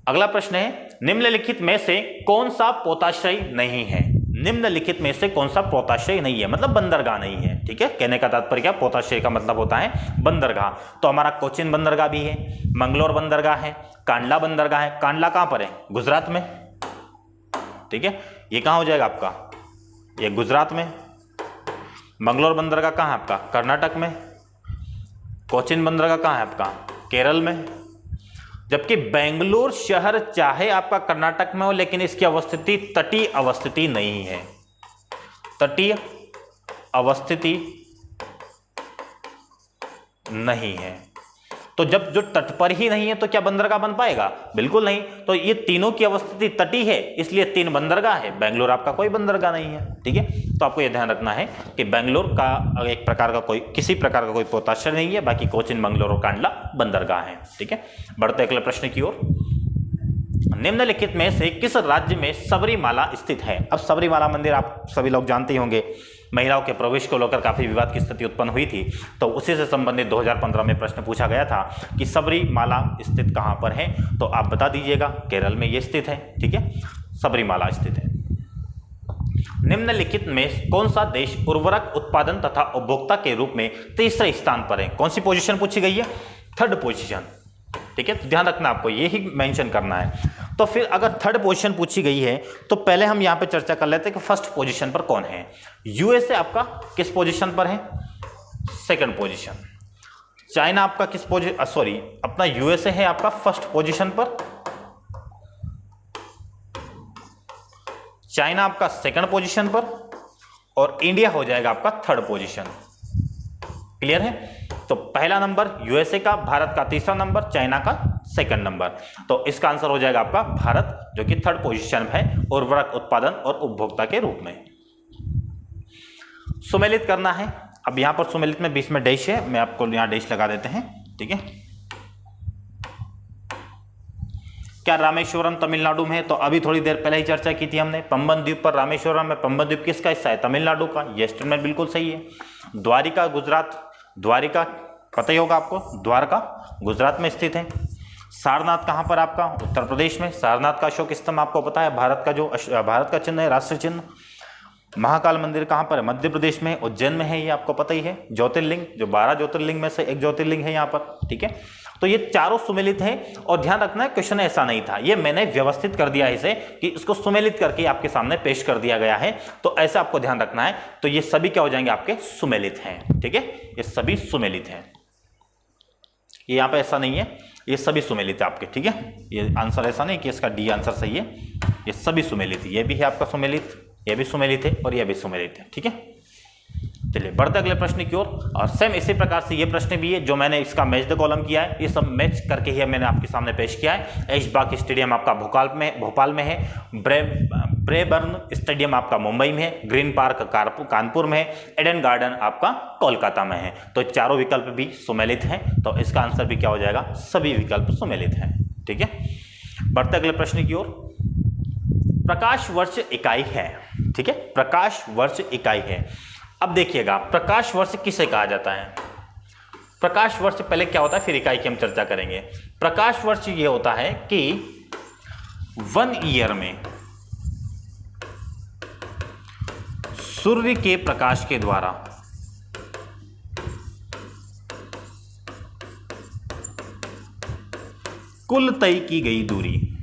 अगला प्रश्न है, निम्नलिखित में से कौन सा पोताश्रय नहीं है। निम्नलिखित में से कौन सा पोताश्रय नहीं है, मतलब बंदरगाह नहीं है, ठीक है। कहने का तात्पर्य क्या, पोताश्रय का मतलब होता है बंदरगाह। तो हमारा कोचिन बंदरगाह भी है, मंगलोर बंदरगाह है, कांडला बंदरगाह है। कांडला कहां पर है, गुजरात में, ठीक है। ये कहां हो जाएगा आपका, ये गुजरात में। मंगलोर बंदरगाह कहां है आपका, कर्नाटक में। कोचिन बंदरगाह कहां है आपका, केरल में। जबकि बेंगलुरु शहर चाहे आपका कर्नाटक में हो, लेकिन इसकी अवस्थिति तटीय अवस्थिति नहीं है, तटीय अवस्थिति नहीं है। तो जब जो तट पर ही नहीं है तो क्या बंदरगाह बन पाएगा, बिल्कुल नहीं। तो ये तीनों की अवस्थिति तटीय है, इसलिए 3 बंदरगाह है। बेंगलुरु आपका कोई बंदरगाह नहीं है, ठीक है। तो आपको यह ध्यान रखना है कि बेंगलुरु का एक प्रकार का कोई, किसी प्रकार का कोई पोताश्रय नहीं है, बाकी कोचिन, मंगलोर और कांडला बंदरगाह है, ठीक है। बढ़ते अगले प्रश्न की ओर, निम्नलिखित में से किस राज्य में सबरीमाला स्थित है। अब सबरीमाला मंदिर आप सभी लोग जानते ही होंगे, महिलाओं के प्रवेश को लेकर काफी विवाद की स्थिति उत्पन्न हुई थी। तो उसी से संबंधित 2015 में प्रश्न पूछा गया था कि सबरीमाला स्थित कहां पर है। तो आप बता दीजिएगा, केरल में यह स्थित है, ठीक है, सबरीमाला स्थित है। निम्नलिखित में कौन सा देश उर्वरक उत्पादन तथा उपभोक्ता के रूप में तीसरे स्थान पर है। कौन सी पोजीशन पूछी गई है, 3rd पोजीशन, ठीक है। तो ध्यान रखना आपको, यही मेंशन करना है। तो फिर अगर 3rd पोजीशन पूछी गई है तो पहले हम यहां पे चर्चा कर लेते हैं कि 1st पोजीशन पर कौन है। यूएसए आपका किस पोजीशन पर है, 2nd पोजीशन। चाइना आपका किस पोजीशन, सॉरी अपना यूएसए है आपका 1st पोजीशन पर, चाइना आपका 2nd पोजीशन पर, और इंडिया हो जाएगा आपका 3rd पोजीशन। क्लियर है। तो पहला नंबर यूएसए का, भारत का 3रा नंबर, चाइना का 2nd नंबर। तो इसका आंसर हो जाएगा आपका भारत, जो कि 3rd पोजीशन है उर्वरक उत्पादन और उपभोक्ता के रूप में। सुमेलित करना है। अब यहां पर सुमेलित में बीच में डैश है, मैं आपको यहां डैश लगा देते हैं, ठीक है। क्या रामेश्वरम तमिलनाडु में है? तो अभी थोड़ी देर पहले ही चर्चा की थी हमने, पंबन द्वीप पर रामेश्वरम है। पंबन द्वीप किसका हिस्सा है? तमिलनाडु का। ये स्टेटमेंट बिल्कुल सही है। द्वारिका गुजरात, द्वारिका पता ही होगा आपको, द्वारका गुजरात में स्थित है। सारनाथ कहाँ पर? आपका उत्तर प्रदेश में। सारनाथ का अशोक स्तंभ आपको पता है, भारत का चिन्ह है, राष्ट्र चिन्ह। महाकाल मंदिर कहाँ पर है? मध्य प्रदेश में, उज्जैन में है, ये आपको पता ही है। ज्योतिर्लिंग, जो 12 ज्योतिर्लिंग में से एक ज्योतिर्लिंग है यहाँ पर, ठीक है। तो ये चारों सुमेलित हैं। और ध्यान रखना है, क्वेश्चन ऐसा नहीं था, ये मैंने व्यवस्थित कर दिया है इसे कि इसको सुमेलित करके आपके सामने पेश कर दिया गया है, तो ऐसा आपको ध्यान रखना है। तो ये सभी क्या हो जाएंगे? आपके सुमेलित हैं, ठीक है। ये सभी सुमेलित हैं, ये यहाँ पे ऐसा नहीं है, ये सभी सुमेलित है आपके, ठीक है। ये आंसर ऐसा नहीं कि इसका डी आंसर सही है, ये सभी सुमेलित है। ये भी है आपका सुमेलित, ये भी सुमेलित है और ये भी सुमेलित है, ठीक है। चलिए बढ़ते अगले प्रश्न की ओर। और सेम इसी प्रकार से ये प्रश्न भी है, जो मैंने इसका मैच द कॉलम किया है, ये सब मैच करके ही मैंने आपके सामने पेश किया है। ऐशबाग स्टेडियम आपका भोपाल में है। ब्रेबर्न स्टेडियम आपका मुंबई में है। ग्रीन पार्क कानपुर में है। एडन गार्डन आपका कोलकाता में है। तो चारों विकल्प भी सुमेलित हैं, तो इसका आंसर भी क्या हो जाएगा? सभी विकल्प सुमेलित हैं, ठीक है। बढ़ते अगले प्रश्न की ओर। प्रकाश वर्ष इकाई है, ठीक है, प्रकाश वर्ष इकाई है। अब देखिएगा, प्रकाश वर्ष किसे कहा जाता है? प्रकाश वर्ष पहले क्या होता है, फिर इकाई की हम चर्चा करेंगे। प्रकाश वर्ष ये होता है कि 1 ईयर में सूर्य के प्रकाश के द्वारा कुल तय की गई दूरी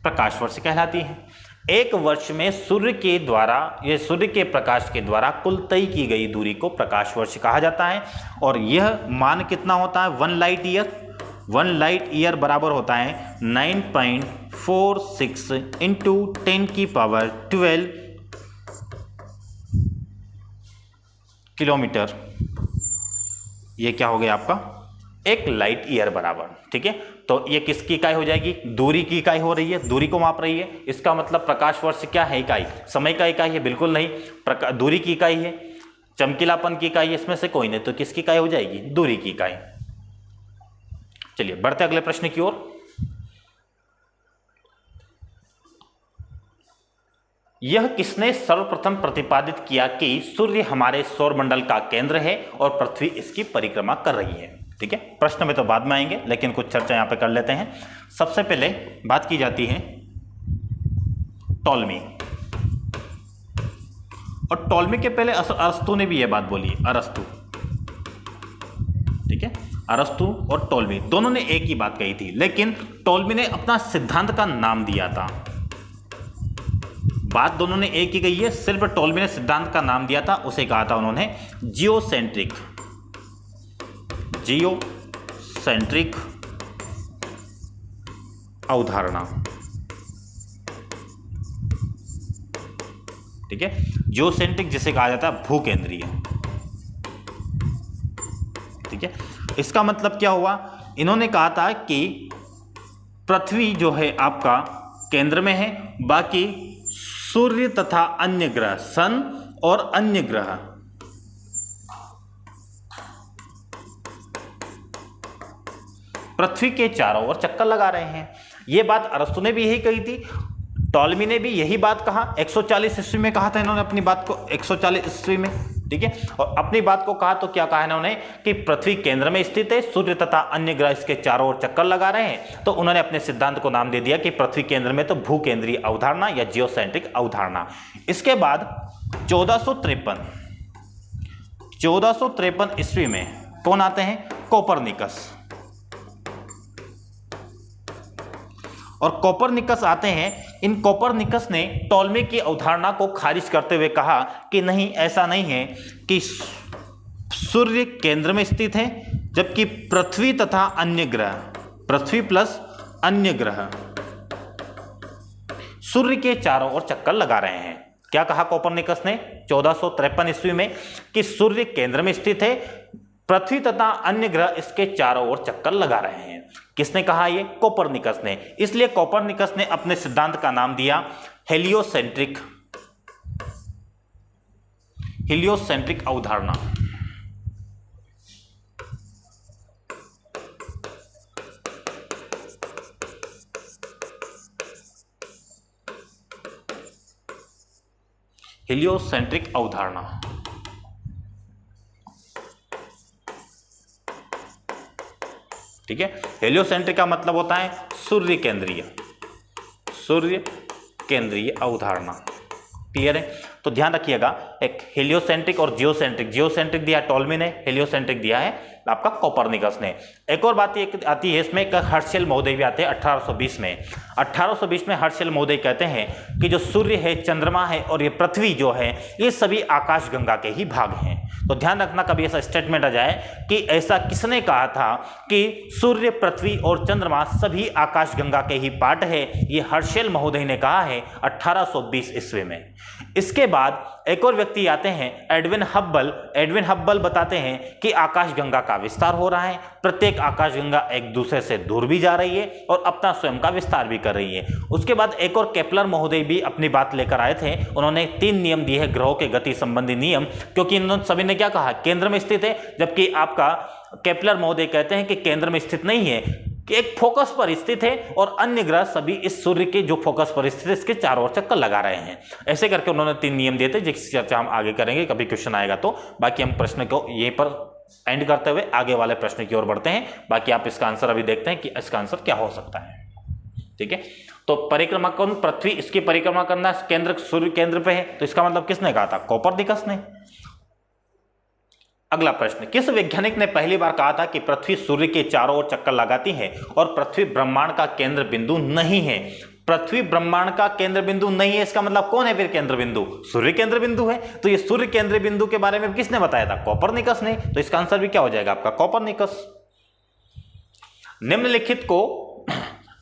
प्रकाश वर्ष कहलाती है। एक वर्ष में सूर्य के प्रकाश के द्वारा कुल तय की गई दूरी को प्रकाश वर्ष कहा जाता है। और यह मान कितना होता है? 1 लाइट ईयर। 1 लाइट ईयर बराबर होता है 9.46 इंटू 10⁻12 किलोमीटर। ये क्या हो गया आपका? 1 लाइट ईयर बराबर, ठीक है। तो ये किसकी इकाई हो जाएगी? दूरी की इकाई हो रही है, दूरी को माप रही है। इसका मतलब प्रकाश वर्ष क्या है? इकाई। समय का इकाई है? बिल्कुल नहीं, दूरी की इकाई है। चमकीलापन की इकाई है? इसमें से कोई नहीं, तो किसकी इकाई हो जाएगी? दूरी की इकाई। चलिए बढ़ते अगले प्रश्न की ओर। यह किसने सर्वप्रथम प्रतिपादित किया कि सूर्य हमारे सौरमंडल का केंद्र है और पृथ्वी इसकी परिक्रमा कर रही है? ठीक है, प्रश्न में तो बाद में आएंगे, लेकिन कुछ चर्चा यहां पे कर लेते हैं। सबसे पहले बात की जाती है टॉलमी, और टॉलमी के पहले अरस्तु ने भी यह बात बोली, अरस्तु, ठीक है। अरस्तु और टॉलमी दोनों ने एक ही बात कही थी, लेकिन टॉलमी ने अपना सिद्धांत का नाम दिया था। बात दोनों ने एक ही कही है, सिर्फ टॉलमी ने सिद्धांत का नाम दिया था, उसे कहा था उन्होंने जियोसेंट्रिक अवधारणा। ठीक है, जियोसेंट्रिक जिसे कहा जाता है भूकेंद्रीय। ठीक है, इसका मतलब क्या हुआ? इन्होंने कहा था कि पृथ्वी जो है आपका केंद्र में है, बाकी सूर्य तथा अन्य ग्रह, सन और अन्य ग्रह पृथ्वी के चारों ओर चक्कर लगा रहे हैं। यह बात अरस्तु ने भी यही कही थी, टॉलमी ने भी यही बात कहा। 140 ईस्वी में कहा था इन्होंने अपनी बात को, 140 ईस्वी में, ठीक है। और अपनी बात को कहा तो क्या कहा इन्होंने कि पृथ्वी केंद्र में स्थित है, सूर्य तथा अन्य ग्रह इसके चारों ओर चक्कर लगा रहे हैं, तो उन्होंने अपने सिद्धांत को नाम दे दिया कि पृथ्वी केंद्र में, तो भूकेंद्रीय अवधारणा या जियोसेंट्रिक अवधारणा। इसके बाद 1453 ईस्वी में कौन आते हैं? कोपरनिकस। और कोपरनिकस आते हैं। इन कोपरनिकस ने टॉलमी की अवधारणा को खारिज करते हुए कहा कि नहीं, ऐसा नहीं है कि सूर्य केंद्र में स्थित है, जबकि पृथ्वी तथा अन्य ग्रह, पृथ्वी प्लस अन्य ग्रह सूर्य के चारों ओर चक्कर लगा रहे हैं। क्या कहा कोपरनिकस ने 1453 ईस्वी में? कि सूर्य केंद्र में स्थित है, पृथ्वी तथा अन्य ग्रह इसके चारों ओर चक्कर लगा रहे हैं। किसने कहा? ये कोपरनिकस ने। इसलिए कोपरनिकस ने अपने सिद्धांत का नाम दिया हेलियोसेंट्रिक अवधारणा। हेलियोसेंट्रिक अवधारणा। ठीक है, हेलियोसेंट्रिक का मतलब होता है सूर्य केंद्रीय अवधारणा। क्लियर है? तो ध्यान रखिएगा, एक हेलियोसेंट्रिक और जियोसेंट्रिक दिया टॉल्मी ने, हेलियोसेंट्रिक दिया है आपका कोपरनिकस ने। एक और बात एक आती है इसमें, हर्शेल महोदय भी आते हैं 1820 में। 1820 में हर्शेल महोदय कहते हैं कि जो सूर्य है, चंद्रमा है और ये पृथ्वी जो है, ये सभी आकाशगंगा के ही भाग हैं। तो ध्यान रखना कभी ऐसा स्टेटमेंट आ जाए कि ऐसा किसने कहा था कि सूर्य, पृथ्वी और चंद्रमा सभी आकाशगंगा के ही पार्ट है, ये हर्शेल महोदय ने कहा है 1820 ईस्वी में। इसके बाद एक और व्यक्ति आते हैं एडविन हब्बल बताते हैं कि आकाशगंगा का विस्तार हो रहा है, प्रत्येक आकाशगंगा एक दूसरे से दूर भी जा रही है और अपना स्वयं का विस्तार भी कर रही है। उसके बाद एक और केपलर महोदय भी अपनी बात लेकर आए थे, उन्होंने 3 नियम दिए हैं ग्रहों के गति संबंधी नियम, क्योंकि इन सभी ने क्या कहा, केंद्र में स्थित है, जबकि आपका केपलर महोदय कहते हैं कि केंद्र में स्थित नहीं है, कि एक फोकस पर स्थित है और अन्य ग्रह सभी इस सूर्य के जो फोकस पर स्थित है इसके चारों ओर चक्कर लगा रहे हैं। ऐसे करके उन्होंने 3 नियम दिए थे, जिसकी चर्चा हम आगे करेंगे, कभी क्वेश्चन आएगा तो। बाकी हम प्रश्न को यहीं पर एंड करते हुए आगे वाले प्रश्न की ओर बढ़ते हैं। बाकी आप इसका आंसर अभी देखते हैं कि इसका आंसर क्या हो सकता है। ठीक है, तो परिक्रमा कौन, पृथ्वी इसकी परिक्रमा करना केंद्र, सूर्य केंद्र पे है, तो इसका मतलब किसने कहा था, कोपरनिकस ने। अगला प्रश्न, किस वैज्ञानिक ने पहली बार कहा था कि पृथ्वी सूर्य के चारों ओर चक्कर लगाती है और पृथ्वी ब्रह्मांड का केंद्र बिंदु नहीं है। पृथ्वी ब्रह्मांड का केंद्र बिंदु नहीं है, इसका मतलब कौन है फिर केंद्र बिंदु, सूर्य केंद्र बिंदु है। तो ये सूर्य केंद्र बिंदु के बारे में किसने बताया था, कोपरनिकस ने। तो इसका आंसर भी क्या हो जाएगा आपका, कोपरनिकस। निम्नलिखित को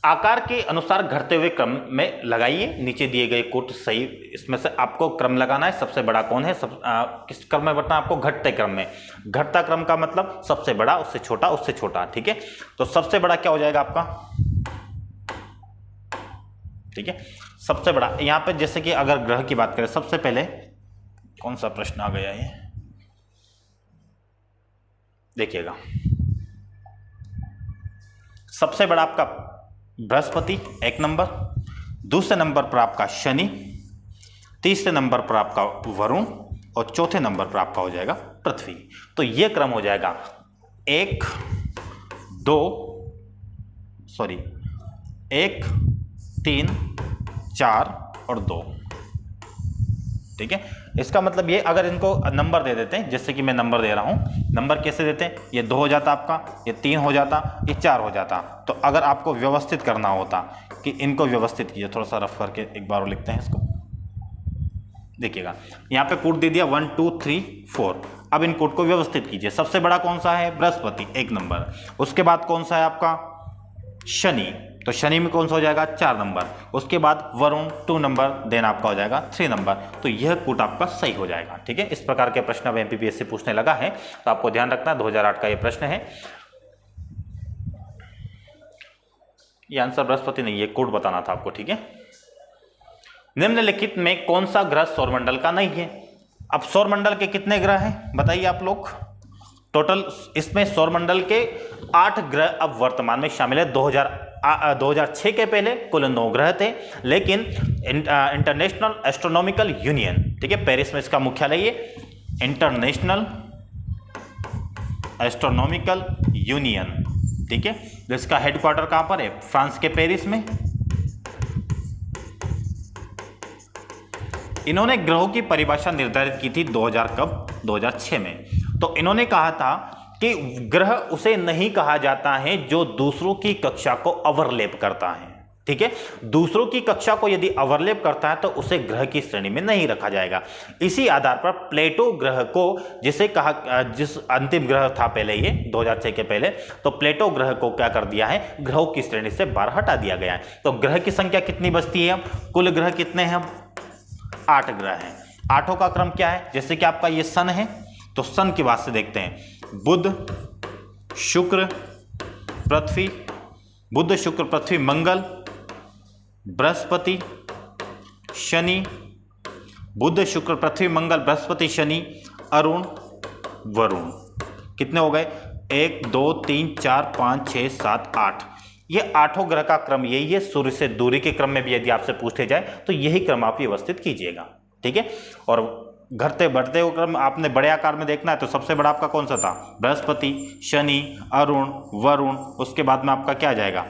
आकार के अनुसार घटते हुए क्रम में लगाइए, नीचे दिए गए कोट सही, इसमें से आपको क्रम लगाना है, सबसे बड़ा कौन है, किस क्रम में बढ़ना है आपको, घटते क्रम में। घटता क्रम का मतलब सबसे बड़ा, उससे छोटा, उससे छोटा। ठीक है, तो सबसे बड़ा क्या हो जाएगा आपका, ठीक है, सबसे बड़ा। यहां पे जैसे कि अगर ग्रह की बात करें, सबसे पहले कौन सा प्रश्न आ गया है, देखिएगा, सबसे बड़ा आपका बृहस्पति 1 नंबर, दूसरे नंबर पर आपका शनि, तीसरे नंबर पर आपका वरुण और चौथे नंबर पर आपका हो जाएगा पृथ्वी। तो ये क्रम हो जाएगा 1 3 4 और 2। ठीक है, इसका मतलब ये, अगर इनको नंबर दे देते हैं, जैसे कि मैं नंबर दे रहा हूं, नंबर कैसे देते हैं, ये 2 हो जाता आपका, ये 3 हो जाता, ये 4 हो जाता। तो अगर आपको व्यवस्थित करना होता कि इनको व्यवस्थित कीजिए, थोड़ा सा रफ करके एक बार लिखते हैं इसको, देखिएगा यहाँ पे कोड दे दिया 1 2 3 4। अब इन कोड को व्यवस्थित कीजिए। सबसे बड़ा कौन सा है, बृहस्पति 1 नंबर, उसके बाद कौन सा है आपका शनि, तो शनि में कौन सा हो जाएगा 4 नंबर, उसके बाद वरुण 2 नंबर, देन आपका हो जाएगा 3 नंबर। तो यह कोट आपका सही हो जाएगा। ठीक है, इस प्रकार के प्रश्न अब एमपीपीएससी पूछने लगा है, तो आपको ध्यान रखना 2008 का यह प्रश्न है। ये आंसर बृहस्पति नहीं, ये कोड बताना था आपको। ठीक है, निम्नलिखित में कौन सा ग्रह सौरमंडल का नहीं है। अब सौरमंडल के कितने ग्रह हैं बताइए आप लोग, टोटल इसमें सौरमंडल के 8 ग्रह अब वर्तमान में शामिल है। 2006 के पहले कुल 9 ग्रह थे, लेकिन इंटरनेशनल एस्ट्रोनॉमिकल यूनियन, ठीक है, पेरिस में इसका मुख्यालय है, इंटरनेशनल एस्ट्रोनॉमिकल यूनियन, ठीक है, जिसका हेडक्वार्टर कहां पर है, फ्रांस के पेरिस में। इन्होंने ग्रहों की परिभाषा निर्धारित की थी 2006 में। तो इन्होंने कहा था कि ग्रह उसे नहीं कहा जाता है जो दूसरों की कक्षा को ओवरलैप करता है। ठीक है, दूसरों की कक्षा को यदि ओवरलैप करता है तो उसे ग्रह की श्रेणी में नहीं रखा जाएगा। इसी आधार पर प्लेटो ग्रह को, जिसे कहा, जिस अंतिम ग्रह था पहले ये 2006 के पहले, तो प्लेटो ग्रह को क्या कर दिया है, ग्रहों की श्रेणी से बाहर हटा दिया गया है। तो ग्रह की संख्या कितनी बचती है, कुल ग्रह कितने हैं, 8 ग्रह हैं। 8 का क्रम क्या है, जैसे कि आपका ये सन है, तो सन की बात से देखते हैं, बुध शुक्र पृथ्वी मंगल, बृहस्पति शनि, बुध शुक्र पृथ्वी मंगल बृहस्पति शनि, अरुण वरुण। कितने हो गए, 1 2 3 4 5 6 7 8। ये 8 ग्रह का क्रम यही है। सूर्य से दूरी के क्रम में भी यदि आपसे पूछे जाए तो यही क्रम आप व्यवस्थित कीजिएगा। ठीक है। ठीक है। और घटते बढ़ते हुए क्रम आपने बड़े आकार में देखना है तो सबसे बड़ा आपका कौन सा था, बृहस्पति, शनि, अरुण, वरुण, उसके बाद में आपका क्या आ जाएगा,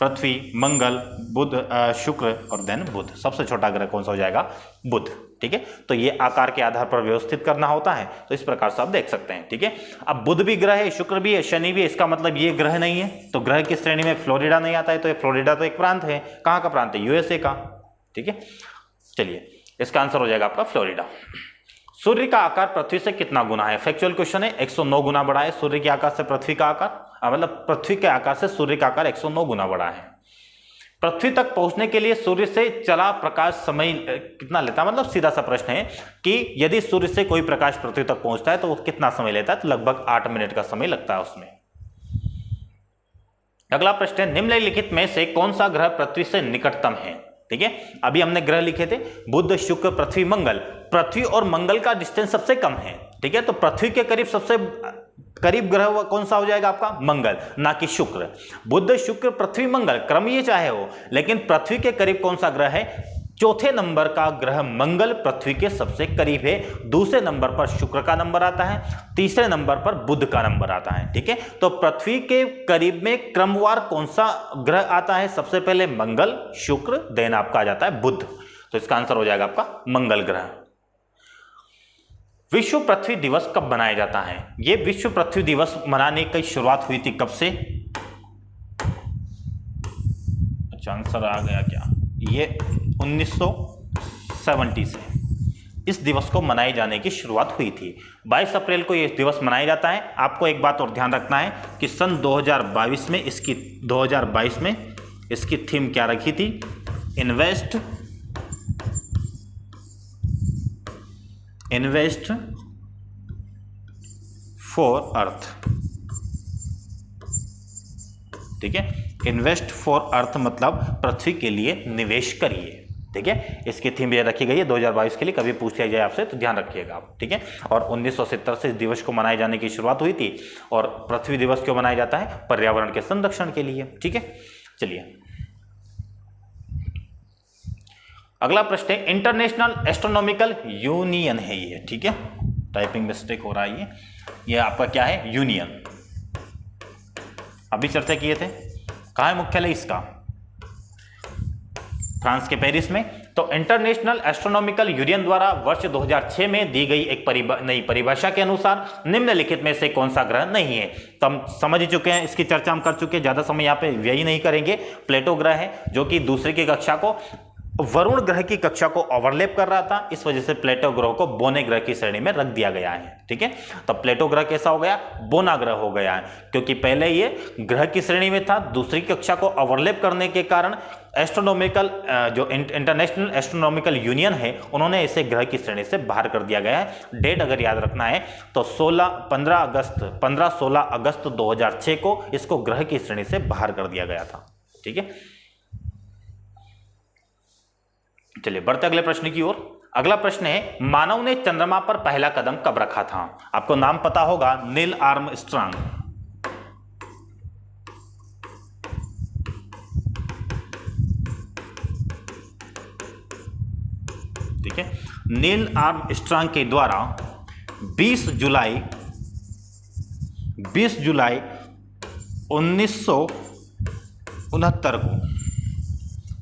पृथ्वी, मंगल, बुध, शुक्र और देन बुध। सबसे छोटा ग्रह कौन सा हो जाएगा, बुध, ठीक है। तो ये आकार के आधार पर व्यवस्थित करना होता है, तो इस प्रकार से आप देख सकते हैं, ठीक है। अब बुध भी ग्रह है, शुक्र भी है, शनि भी है, इसका मतलब ये ग्रह नहीं है, तो ग्रह की श्रेणी में फ्लोरिडा नहीं आता है, तो ये फ्लोरिडा तो एक प्रांत है, कहाँ का प्रांत है, यूएसए का, ठीक है। चलिए इसका आंसर हो जाएगा आपका फ्लोरिडा। सूर्य का आकार पृथ्वी से कितना गुना है, फैक्चुअल क्वेश्चन है, 109 गुना बड़ा है सूर्य के आकार से पृथ्वी का आकार, मतलब पृथ्वी के आकार से सूर्य का आकार 109 गुना बड़ा है। पृथ्वी तक पहुंचने के लिए सूर्य से चला प्रकाश समय कितना लेता है, मतलब सीधा सा प्रश्न है कि यदि सूर्य से कोई प्रकाश पृथ्वी तक पहुंचता है तो वो कितना समय लेता है, तो लगभग 8 मिनट का समय लगता है उसमें। अगला प्रश्न है, निम्नलिखित में से कौन सा ग्रह पृथ्वी से निकटतम है, ठीक है। अभी हमने ग्रह लिखे थे बुध, शुक्र, पृथ्वी, मंगल। पृथ्वी और मंगल का डिस्टेंस सबसे कम है, ठीक है। तो पृथ्वी के करीब सबसे करीब ग्रह कौन सा हो जाएगा आपका, मंगल, ना कि शुक्र। बुध, शुक्र, पृथ्वी, मंगल, क्रम ये चाहे हो, लेकिन पृथ्वी के करीब कौन सा ग्रह है, चौथे नंबर का ग्रह मंगल पृथ्वी के सबसे करीब है। दूसरे नंबर पर शुक्र का नंबर आता है, तीसरे नंबर पर बुध का नंबर आता है, ठीक है। तो पृथ्वी के करीब में क्रमवार कौन सा ग्रह आता है, सबसे पहले मंगल, शुक्र, देन आपका आ जाता है बुध। तो इसका आंसर हो जाएगा आपका मंगल ग्रह। विश्व पृथ्वी दिवस कब मनाया जाता है, यह विश्व पृथ्वी दिवस मनाने की शुरुआत हुई थी कब से, अच्छा आंसर आ गया क्या, ये 1970 से इस दिवस को मनाए जाने की शुरुआत हुई थी। 22 अप्रैल को यह दिवस मनाया जाता है। आपको एक बात और ध्यान रखना है कि सन 2022 में इसकी थीम क्या रखी थी, इन्वेस्ट फॉर अर्थ, ठीक है। इन्वेस्ट फॉर अर्थ मतलब पृथ्वी के लिए निवेश करिए, ठीक है। इसकी थीम ये रखी गई है 2022 के लिए, कभी पूछ लिया जाए आपसे तो ध्यान रखिएगा आप, ठीक है। और 1970 से इस दिवस को मनाए जाने की शुरुआत हुई थी। और पृथ्वी दिवस क्यों मनाया जाता है, पर्यावरण के संरक्षण के लिए, ठीक है। चलिए अगला प्रश्न है, इंटरनेशनल एस्ट्रोनॉमिकल यूनियन है ये, ठीक है। टाइपिंग मिस्टेक हो रहा है, ये आपका क्या है, यूनियन, अभी चर्चा किए थे। कहाँ है मुख्यालय इसका, फ्रांस के पेरिस में। तो इंटरनेशनल एस्ट्रोनॉमिकल यूनियन द्वारा वर्ष 2006 में दी गई एक नई परिभाषा के अनुसार निम्नलिखित में से कौन सा ग्रह नहीं है। तो हम समझ चुके हैं, इसकी चर्चा हम कर चुके हैं, ज्यादा समय यहाँ पे व्यय नहीं करेंगे। प्लेटो ग्रह है जो कि दूसरे की कक्षा को वरुण ग्रह की कक्षा को ओवरलैप कर रहा था, इस वजह से प्लेटो ग्रह को बोने ग्रह की श्रेणी में रख दिया गया है, ठीक है। तो प्लेटो ग्रह कैसा हो गया, बोना ग्रह हो गया है, क्योंकि पहले ये ग्रह की श्रेणी में था, दूसरी कक्षा को ओवरलैप करने के कारण एस्ट्रोनॉमिकल जो इंटरनेशनल एस्ट्रोनॉमिकल यूनियन है उन्होंने इसे ग्रह की श्रेणी से बाहर कर दिया गया है। डेट अगर याद रखना है तो 15-16 अगस्त 2006 को इसको ग्रह की श्रेणी से बाहर कर दिया गया था, ठीक है। चलिए बढ़ते अगले प्रश्न की ओर। अगला प्रश्न है, मानव ने चंद्रमा पर पहला कदम कब रखा था। आपको नाम पता होगा, नील आर्मस्ट्रांग, ठीक है। नील आर्मस्ट्रांग के द्वारा 20 जुलाई 1969 को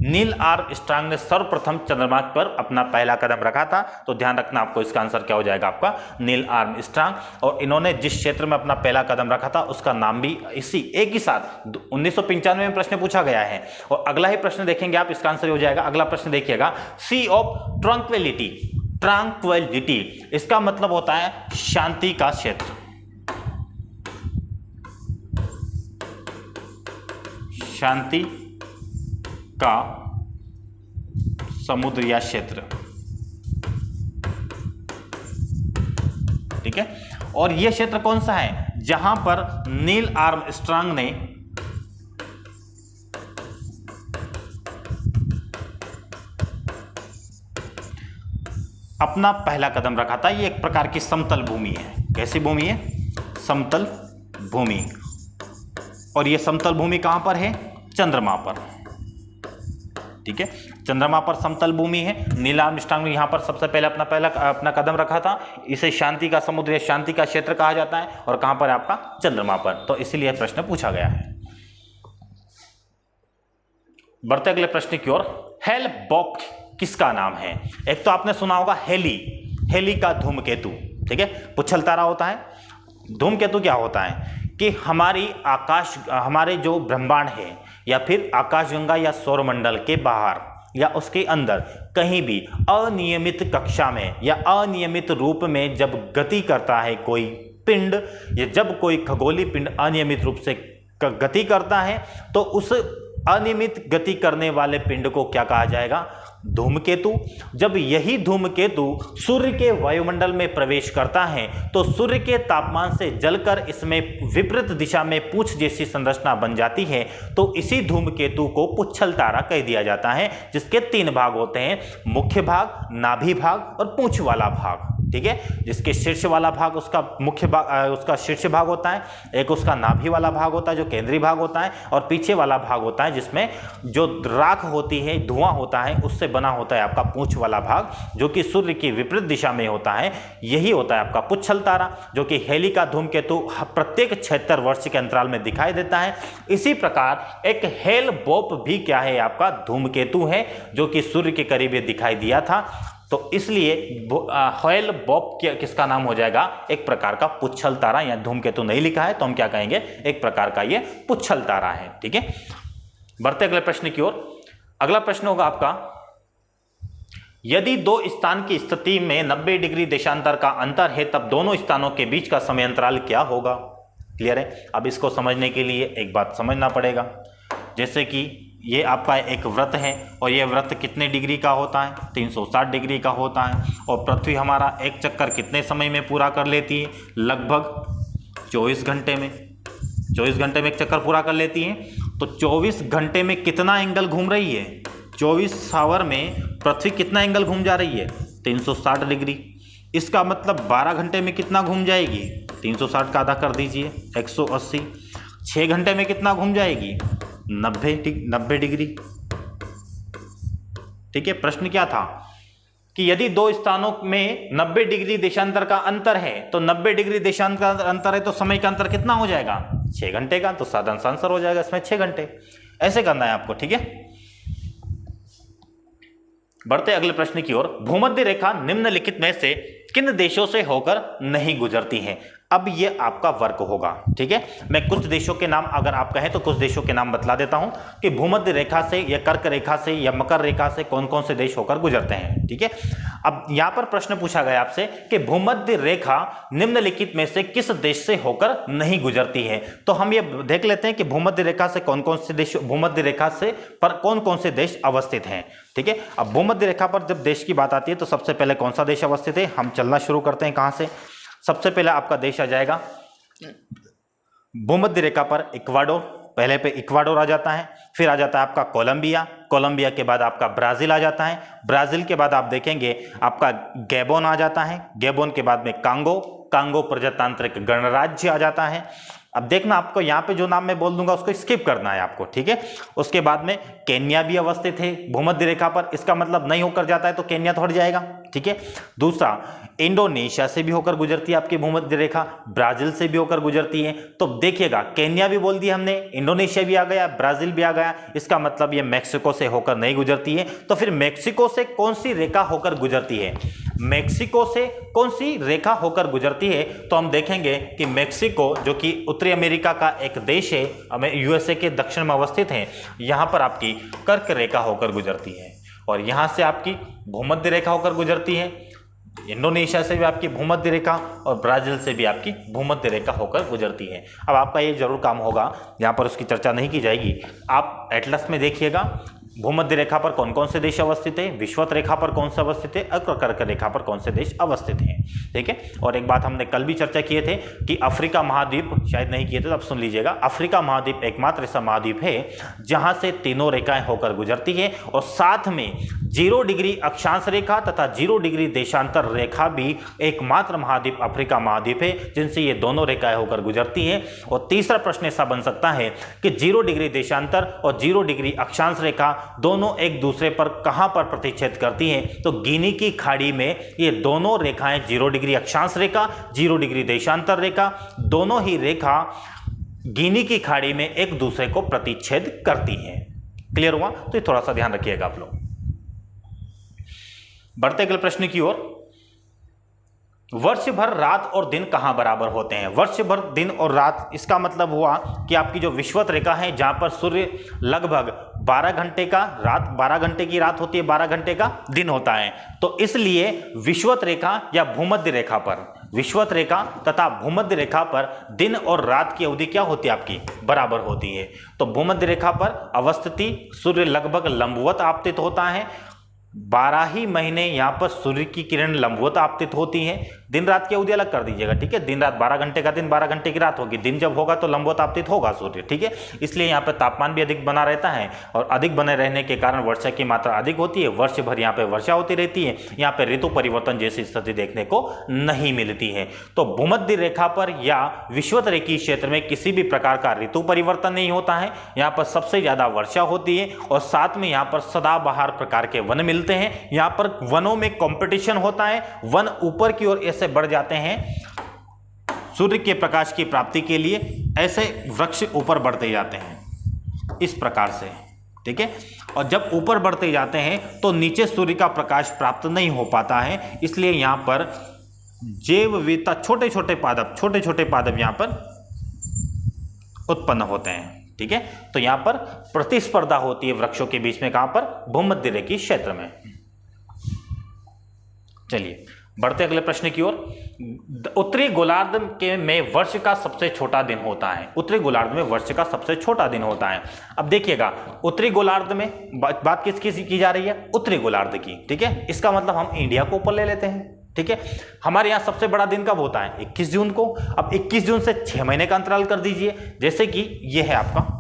नील आर्मस्ट्रांग ने सर्वप्रथम चंद्रमा पर अपना पहला कदम रखा था। तो ध्यान रखना आपको, इसका आंसर क्या हो जाएगा आपका, नील आर्मस्ट्रांग। और इन्होंने जिस क्षेत्र में अपना पहला कदम रखा था उसका नाम भी इसी एक ही साथ 1995 में प्रश्न पूछा गया है। और अगला ही प्रश्न देखेंगे आप, इसका आंसर हो जाएगा। अगला प्रश्न देखिएगा, सी ऑफ ट्रंक्विलिटी, ट्रंक्विलिटी इसका मतलब होता है शांति का क्षेत्र, शांति का समुद्र या क्षेत्र, ठीक है। और यह क्षेत्र कौन सा है, जहां पर नील आर्मस्ट्रांग ने अपना पहला कदम रखा था। यह एक प्रकार की समतल भूमि है। कैसी भूमि है, समतल भूमि। और यह समतल भूमि कहां पर है, चंद्रमा पर, ठीक है। चंद्रमा पर समतल भूमि है। नील आर्मस्ट्रांग ने यहाँ पर सबसे पहले अपना कदम रखा था। इसे शांति का समुद्र या शांति का क्षेत्र कहा जाता है, और कहाँ पर आपका चंद्रमा पर, तो इसीलिए प्रश्न पूछा गया है। बढ़ते अगले प्रश्न की ओर। हेल-बोप किसका नाम है? एक तो आपने सुना होगा हेली का धूमकेतु, ठीक है, पुच्छल तारा होता है। धूमकेतु क्या होता है कि हमारे जो ब्रह्मांड है या फिर आकाशगंगा या सौरमंडल के बाहर या उसके अंदर कहीं भी अनियमित कक्षा में या अनियमित रूप में जब गति करता है कोई पिंड, या जब कोई खगोलीय पिंड अनियमित रूप से गति करता है, तो उस अनियमित गति करने वाले पिंड को क्या कहा जाएगा? धूमकेतु। जब यही धूमकेतु सूर्य के वायुमंडल में प्रवेश करता है तो सूर्य के तापमान से जलकर इसमें विपरीत दिशा में पूंछ जैसी संरचना बन जाती है, तो इसी धूमकेतु को पुच्छल तारा कह दिया जाता है, जिसके 3 भाग होते हैं, मुख्य भाग, नाभि भाग और पूंछ वाला भाग, ठीक है। जिसके शीर्ष वाला भाग उसका मुख्य भाग, उसका शीर्ष भाग होता है, एक उसका नाभि वाला भाग होता है जो केंद्रीय भाग होता है, और पीछे वाला भाग होता है जिसमें जो राख होती है, धुआं होता है, उससे बना होता है आपका पूंछ वाला भाग, जो कि सूर्य की विपरीत दिशा में होता है। यही होता है आपका पुच्छल तारा, जो कि हेली का धूमकेतु प्रत्येक 76 वर्ष के अंतराल में दिखाई देता है। इसी प्रकार एक हेल-बोप भी क्या है? आपका धूमकेतु है, जो कि सूर्य के करीब ये दिखाई दिया था, तो इसलिए हेल-बोप किसका नाम हो जाएगा? एक प्रकार का पुच्छल तारा। या धूमकेतु नहीं लिखा है तो हम क्या कहेंगे? एक प्रकार का ये पुच्छल तारा है, ठीक है। बढ़ते अगले प्रश्न की ओर। अगला प्रश्न होगा आपका, यदि 2 स्थान की स्थिति में 90 डिग्री देशांतर का अंतर है, तब दोनों स्थानों के बीच का समय अंतराल क्या होगा? क्लियर है? अब इसको समझने के लिए एक बात समझना पड़ेगा, जैसे कि ये आपका एक वृत्त है, और ये वृत्त कितने डिग्री का होता है? 360 डिग्री का होता है। और पृथ्वी हमारा एक चक्कर कितने समय में पूरा कर लेती है? लगभग 24 घंटे में। 24 घंटे में एक चक्कर पूरा कर लेती है। तो 24 घंटे में कितना एंगल घूम रही है? 24 आवर में पृथ्वी कितना एंगल घूम जा रही है? 360 डिग्री। इसका मतलब 12 घंटे में कितना घूम जाएगी? 360 का आधा कर दीजिए, 180। 6 घंटे में कितना घूम जाएगी? 90 डिग्री। ठीक है। प्रश्न क्या था कि यदि 2 स्थानों में 90 डिग्री देशांतर का अंतर है, तो 90 डिग्री देशांतर का अंतर है तो समय का अंतर कितना हो जाएगा? 6 घंटे का। तो साधारण आंसर हो जाएगा इसमें 6 घंटे। ऐसे करना है आपको, ठीक है। बढ़ते अगले प्रश्न की ओर। भूमध्य रेखा निम्नलिखित में से किन देशों से होकर नहीं गुजरती है? अब ये आपका वर्क होगा, ठीक है। मैं कुछ देशों के नाम, अगर आप कहें तो कुछ देशों के नाम बतला देता हूं कि भूमध्य रेखा से या कर्क रेखा से या मकर रेखा से कौन कौन से देश होकर गुजरते हैं, ठीक है। अब यहां पर प्रश्न पूछा गया आपसे कि भूमध्य रेखा निम्नलिखित में से किस देश से होकर नहीं गुजरती है। तो हम ये देख लेते हैं कि भूमध्य रेखा से कौन कौन से देश, भूमध्य रेखा से पर कौन कौन से देश अवस्थित हैं, ठीक है। अब भूमध्य रेखा पर जब देश की बात आती है तो सबसे पहले कौन सा देश अवस्थित है? हम चलना शुरू करते हैं कहां से। सबसे पहले आपका देश आ जाएगा भूमध्य रेखा पर इक्वाडोर। पहले पे इक्वाडोर आ जाता है, फिर आ जाता है आपका कोलंबिया। कोलंबिया के बाद आपका ब्राजील आ जाता है। ब्राजील के बाद आप देखेंगे आपका गैबोन आ जाता है। गैबोन के बाद में कांगो प्रजातांत्रिक गणराज्य आ जाता है। अब देखना, आपको यहाँ पे जो नाम मैं बोल दूंगा उसको स्किप करना है आपको, ठीक है। उसके बाद में केन्या भी अवस्थित है भूमध्य रेखा पर। इसका मतलब नहीं होकर जाता है तो केन्या तो हट जाएगा, ठीक है। दूसरा, इंडोनेशिया से भी होकर गुजरती है आपकी भूमध्य रेखा, ब्राजील से भी होकर गुजरती है। तो देखिएगा, केन्या भी बोल दिया हमने, इंडोनेशिया भी आ गया, ब्राजील भी आ गया। इसका मतलब ये मैक्सिको से होकर नहीं गुजरती है। तो फिर मैक्सिको से कौन सी रेखा होकर गुजरती है? मैक्सिको से कौन सी रेखा होकर गुजरती है? तो हम देखेंगे कि मैक्सिको, जो कि उत्तरी अमेरिका का एक देश है, यूएसए के दक्षिण में अवस्थित है, यहाँ पर आपकी कर्क रेखा होकर गुजरती है। और यहाँ से आपकी भूमध्य रेखा होकर गुजरती है। इंडोनेशिया से भी आपकी भूमध्य रेखा और ब्राजील से भी आपकी भूमध्य रेखा होकर गुजरती है। अब आपका ये जरूर काम होगा, यहाँ पर उसकी चर्चा नहीं की जाएगी, आप एटलस में देखिएगा भूमध्य रेखा पर कौन कौन से देश अवस्थित है, विषुवत रेखा पर कौन से अवस्थित है, और कर्क रेखा पर कौन से देश अवस्थित हैं, ठीक है। और एक बात हमने कल भी चर्चा किए थे कि अफ्रीका महाद्वीप, शायद नहीं किए थे तो अब सुन लीजिएगा, अफ्रीका महाद्वीप एकमात्र ऐसा महाद्वीप है जहां से तीनों रेखाएं होकर गुजरती है, और साथ में 0 डिग्री अक्षांश रेखा तथा 0 डिग्री देशांतर रेखा भी एकमात्र महाद्वीप अफ्रीका महाद्वीप है जिनसे ये दोनों रेखाएं होकर गुजरती हैं। और तीसरा प्रश्न ऐसा बन सकता है कि 0 डिग्री देशांतर और 0 डिग्री अक्षांश रेखा दोनों एक दूसरे पर कहां पर प्रतिच्छेद करती हैं, तो गिनी की खाड़ी में ये दोनों रेखाएं 0 डिग्री अक्षांश रेखा, 0 डिग्री देशांतर रेखा, दोनों ही रेखा गिनी की खाड़ी में एक दूसरे को प्रतिच्छेद करती हैं। क्लियर हुआ? तो ये थोड़ा सा ध्यान रखिएगा आप लोग। बढ़ते अगले प्रश्न की ओर। वर्ष भर रात और दिन कहां बराबर होते हैं? वर्ष भर दिन और रात, इसका मतलब हुआ कि आपकी जो विषुवत रेखा है जहां पर सूर्य लगभग 12 घंटे का रात, 12 घंटे की रात होती है, 12 घंटे का दिन होता है, तो इसलिए विषुवत रेखा या भूमध्य रेखा पर, विषुवत रेखा तथा भूमध्य रेखा पर दिन और रात की अवधि क्या होती है? आपकी बराबर होती है। तो भूमध्य रेखा पर अवस्थिति सूर्य लगभग लंबवत आपतित होता है, 12 ही महीने यहां पर सूर्य की किरण लंबवत आपतित होती है। दिन रात की अवधि अलग कर दीजिएगा, ठीक है। दिन रात 12 घंटे का दिन, 12 घंटे की रात होगी। दिन जब होगा तो लंबवत आपतित होगा सूर्य, ठीक है। इसलिए यहाँ पे तापमान भी अधिक बना रहता है और अधिक बने रहने के कारण वर्षा की मात्रा अधिक होती है। वर्ष भर यहाँ पे वर्षा होती रहती है। यहाँ पे ऋतु परिवर्तन जैसी स्थिति देखने को नहीं मिलती है। तो भूमध्य रेखा पर या विषुवत रेखीय क्षेत्र में किसी भी प्रकार का ऋतु परिवर्तन नहीं होता है। यहाँ पर सबसे ज्यादा वर्षा होती है और साथ में यहाँ पर सदाबहार प्रकार के वन मिलते हैं। यहाँ पर वनों में कंपटीशन होता है, वन ऊपर की ओर ऐसे बढ़ जाते हैं सूर्य के प्रकाश की प्राप्ति के लिए, ऐसे वृक्ष ऊपर बढ़ते जाते हैं इस प्रकार से, ठीक है। और जब ऊपर बढ़ते जाते हैं तो नीचे सूर्य का प्रकाश प्राप्त नहीं हो पाता है, इसलिए यहां पर जैव विविधता, छोटे छोटे पादप यहां पर उत्पन्न होते हैं, ठीक है। तो यहां पर प्रतिस्पर्धा होती है वृक्षों के बीच में, कहां पर? भूमध्य रेखीय क्षेत्र में। चलिए बढ़ते अगले प्रश्न की ओर। उत्तरी गोलार्ध के में वर्ष का सबसे छोटा दिन होता है। उत्तरी गोलार्ध में वर्ष का सबसे छोटा दिन होता है। अब देखिएगा, उत्तरी गोलार्ध में बात किसकी की जा रही है? उत्तरी गोलार्ध की, ठीक है। इसका मतलब हम इंडिया को ऊपर ले लेते हैं, ठीक है। हमारे यहाँ सबसे बड़ा दिन कब होता है? 21 जून को। अब 21 जून से 6 महीने का अंतराल कर दीजिए, जैसे कि ये है आपका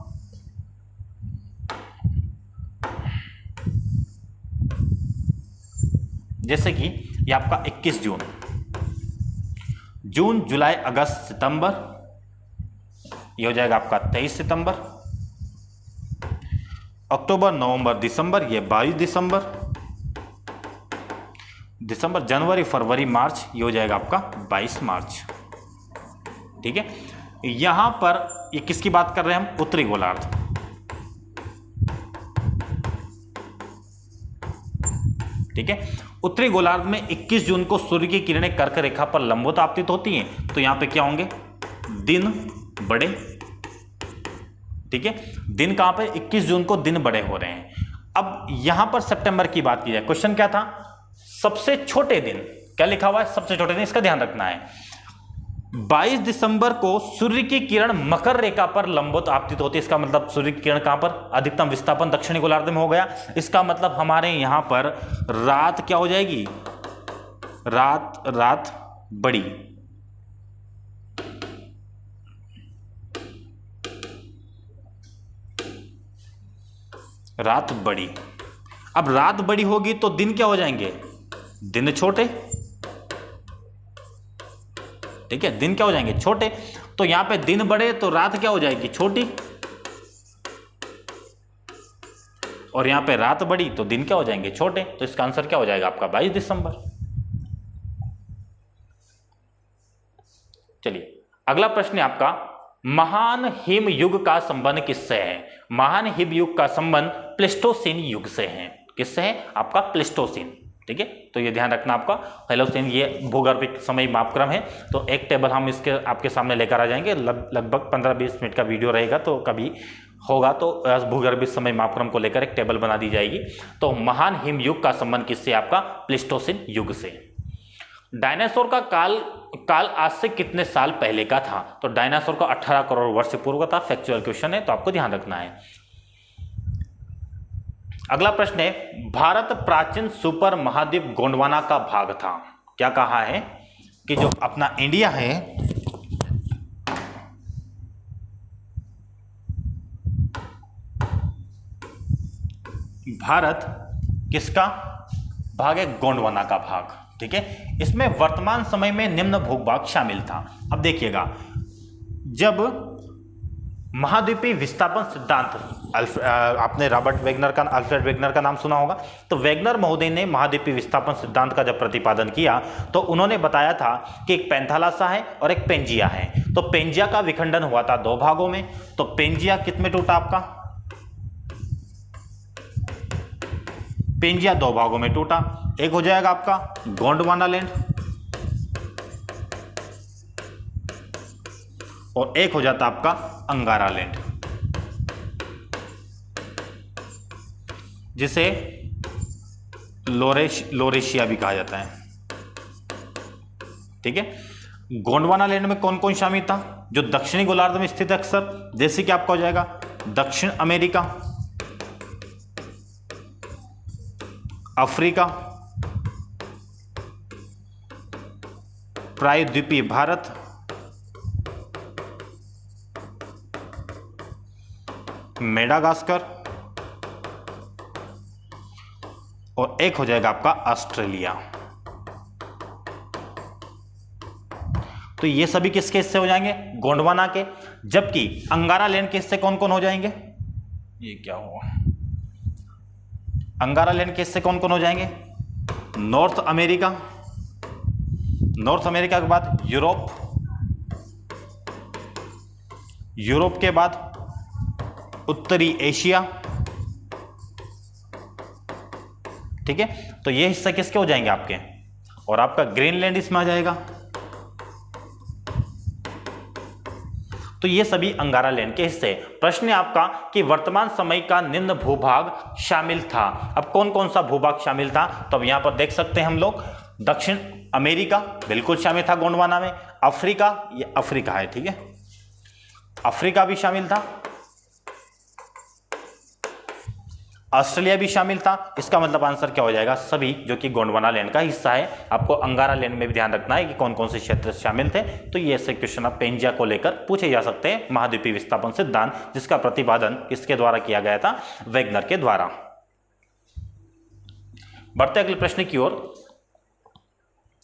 ये आपका 21 जून, जून, जुलाई, अगस्त, सितंबर, ये हो जाएगा आपका 23 सितंबर, अक्टूबर, नवंबर, दिसंबर, ये 22 दिसंबर, जनवरी, फरवरी, मार्च, ये हो जाएगा आपका 22 मार्च, ठीक है। यहां पर ये किसकी बात कर रहे हैं हम? उत्तरी गोलार्ध, ठीक है। उत्तरी गोलार्ध में 21 जून को सूर्य की किरणें कर्क रेखा पर लंबवत आपतित होती हैं, तो यहां पे क्या होंगे? दिन बड़े, ठीक है। दिन कहां पे? 21 जून को दिन बड़े हो रहे हैं। अब यहां पर सितंबर की बात की जाए, क्वेश्चन क्या था? सबसे छोटे दिन, क्या लिखा हुआ है? सबसे छोटे दिन, इसका ध्यान रखना है। 22 दिसंबर को सूर्य की किरण मकर रेखा पर लंबवत आपतित होती है। इसका मतलब सूर्य की किरण कहां पर? अधिकतम विस्थापन दक्षिणी गोलार्ध में हो गया। इसका मतलब हमारे यहां पर रात क्या हो जाएगी? रात बड़ी, रात बड़ी। अब रात बड़ी होगी तो दिन क्या हो जाएंगे? दिन छोटे, ठीक है। दिन क्या हो जाएंगे? छोटे। तो यहां पे दिन बड़े तो रात क्या हो जाएगी? छोटी, और यहां पे रात बड़ी तो दिन क्या हो जाएंगे? छोटे। तो इसका आंसर क्या हो जाएगा आपका? 22 दिसंबर। चलिए अगला प्रश्न है आपका, महान हिम युग का संबंध किससे है? महान हिम युग का संबंध प्लेस्टोसीन युग से है। किससे है? आपका प्लेस्टोसीन, ठीक है। तो ये ध्यान रखना आपका। हेलोसीन ये भूगर्भिक समय मापक्रम है। तो एक टेबल हम इसके आपके सामने लेकर आ जाएंगे, लगभग 15-20 मिनट का वीडियो रहेगा, तो कभी होगा तो भूगर्भिक समय मापक्रम को लेकर एक टेबल बना दी जाएगी। तो महान हिम युग का संबंध किससे? आपका प्लेस्टोसीन युग से। डायनासोर का काल आज से कितने साल पहले का था? तो डायनासोर का 18 करोड़ वर्ष पूर्व का था। फैक्चुअल क्वेश्चन है, तो आपको ध्यान रखना है। अगला प्रश्न है, भारत प्राचीन सुपर महाद्वीप गोंडवाना का भाग था। क्या कहा है कि जो अपना इंडिया है, भारत किसका भाग है? गोंडवाना का भाग, ठीक है। इसमें वर्तमान समय में निम्न भूभाग शामिल था। अब देखिएगा, जब महाद्वीपीय विस्थापन सिद्धांत, आपने अल्फ्रेड वेगनर का नाम सुना होगा। तो वेगनर महोदय ने महाद्वीपीय विस्थापन सिद्धांत का जब प्रतिपादन किया तो उन्होंने बताया था कि एक पैंथालासा है और एक पेंजिया है। तो पेंजिया का विखंडन हुआ था 2 भागों में। तो पेंजिया कितने टूटा आपका? पेंजिया 2 भागों में टूटा। एक हो जाएगा आपका गोंडवाना लैंड और एक हो जाता आपका अंगारा लैंड, जिसे लोरेशिया भी कहा जाता है। ठीक है, गोंडवाना लैंड में कौन कौन शामिल था? जो दक्षिणी गोलार्ध में स्थित है अक्सर, जैसे कि आपका हो जाएगा दक्षिण अमेरिका, अफ्रीका, प्रायद्वीपीय भारत, मेडागास्कर और एक हो जाएगा आपका ऑस्ट्रेलिया। तो ये सभी किसके हिस्से हो जाएंगे? गोंडवाना के। जबकि अंगारा लैंड के हिस्से कौन कौन हो जाएंगे? ये क्या हुआ? अंगारा लैंड के हिस्से कौन कौन हो जाएंगे? नॉर्थ अमेरिका, नॉर्थ अमेरिका के बाद यूरोप, यूरोप के बाद उत्तरी एशिया। ठीक है, तो ये हिस्सा किसके हो जाएंगे आपके? और आपका ग्रीनलैंड इसमें आ जाएगा। तो ये सभी अंगारा लैंड के हिस्से। प्रश्न है आपका कि वर्तमान समय का निम्न भूभाग शामिल था। अब कौन कौन सा भूभाग शामिल था? तो अब यहां पर देख सकते हैं हम लोग, दक्षिण अमेरिका बिल्कुल शामिल था गोंडवाना में। अफ्रीका, ये अफ्रीका है, ठीक है, अफ्रीका भी शामिल था। ऑस्ट्रेलिया भी शामिल था। इसका मतलब आंसर क्या हो जाएगा? सभी, जो कि गोंडवाना लैंड का हिस्सा है। आपको अंगारा लैंड में भी ध्यान रखना है कि कौन कौन से क्षेत्र शामिल थे। तो ये ऐसे क्वेश्चन आप पेंजिया को लेकर पूछे जा सकते हैं। महाद्वीपीय विस्थापन सिद्धांत, जिसका प्रतिपादन किसके द्वारा किया गया था? वेगनर के द्वारा। बढ़ते अगले प्रश्न की ओर।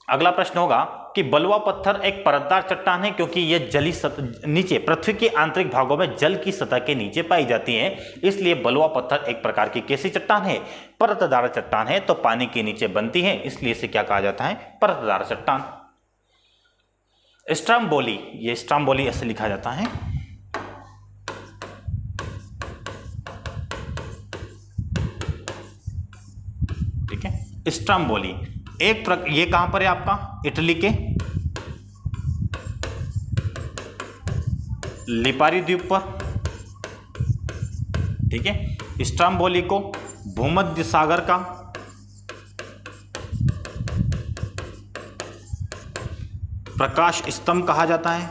अगला प्रश्न होगा कि बलुआ पत्थर एक परतदार चट्टान है क्योंकि यह जली नीचे पृथ्वी के आंतरिक भागों में जल की सतह के नीचे पाई जाती है, इसलिए बलुआ पत्थर एक प्रकार की कैसी चट्टान है? परतदार चट्टान है। तो पानी के नीचे बनती है, इसलिए इसे क्या कहा जाता है? परतदार चट्टान। स्ट्रम्बोली, ये स्ट्रम्बोली ऐसे लिखा जाता है। ठीक है, स्ट्रम्बोली ये कहां पर है आपका? इटली के लिपारी द्वीप पर। ठीक है, स्ट्रम्बोली को भूमध्य सागर का प्रकाश स्तंभ कहा जाता है।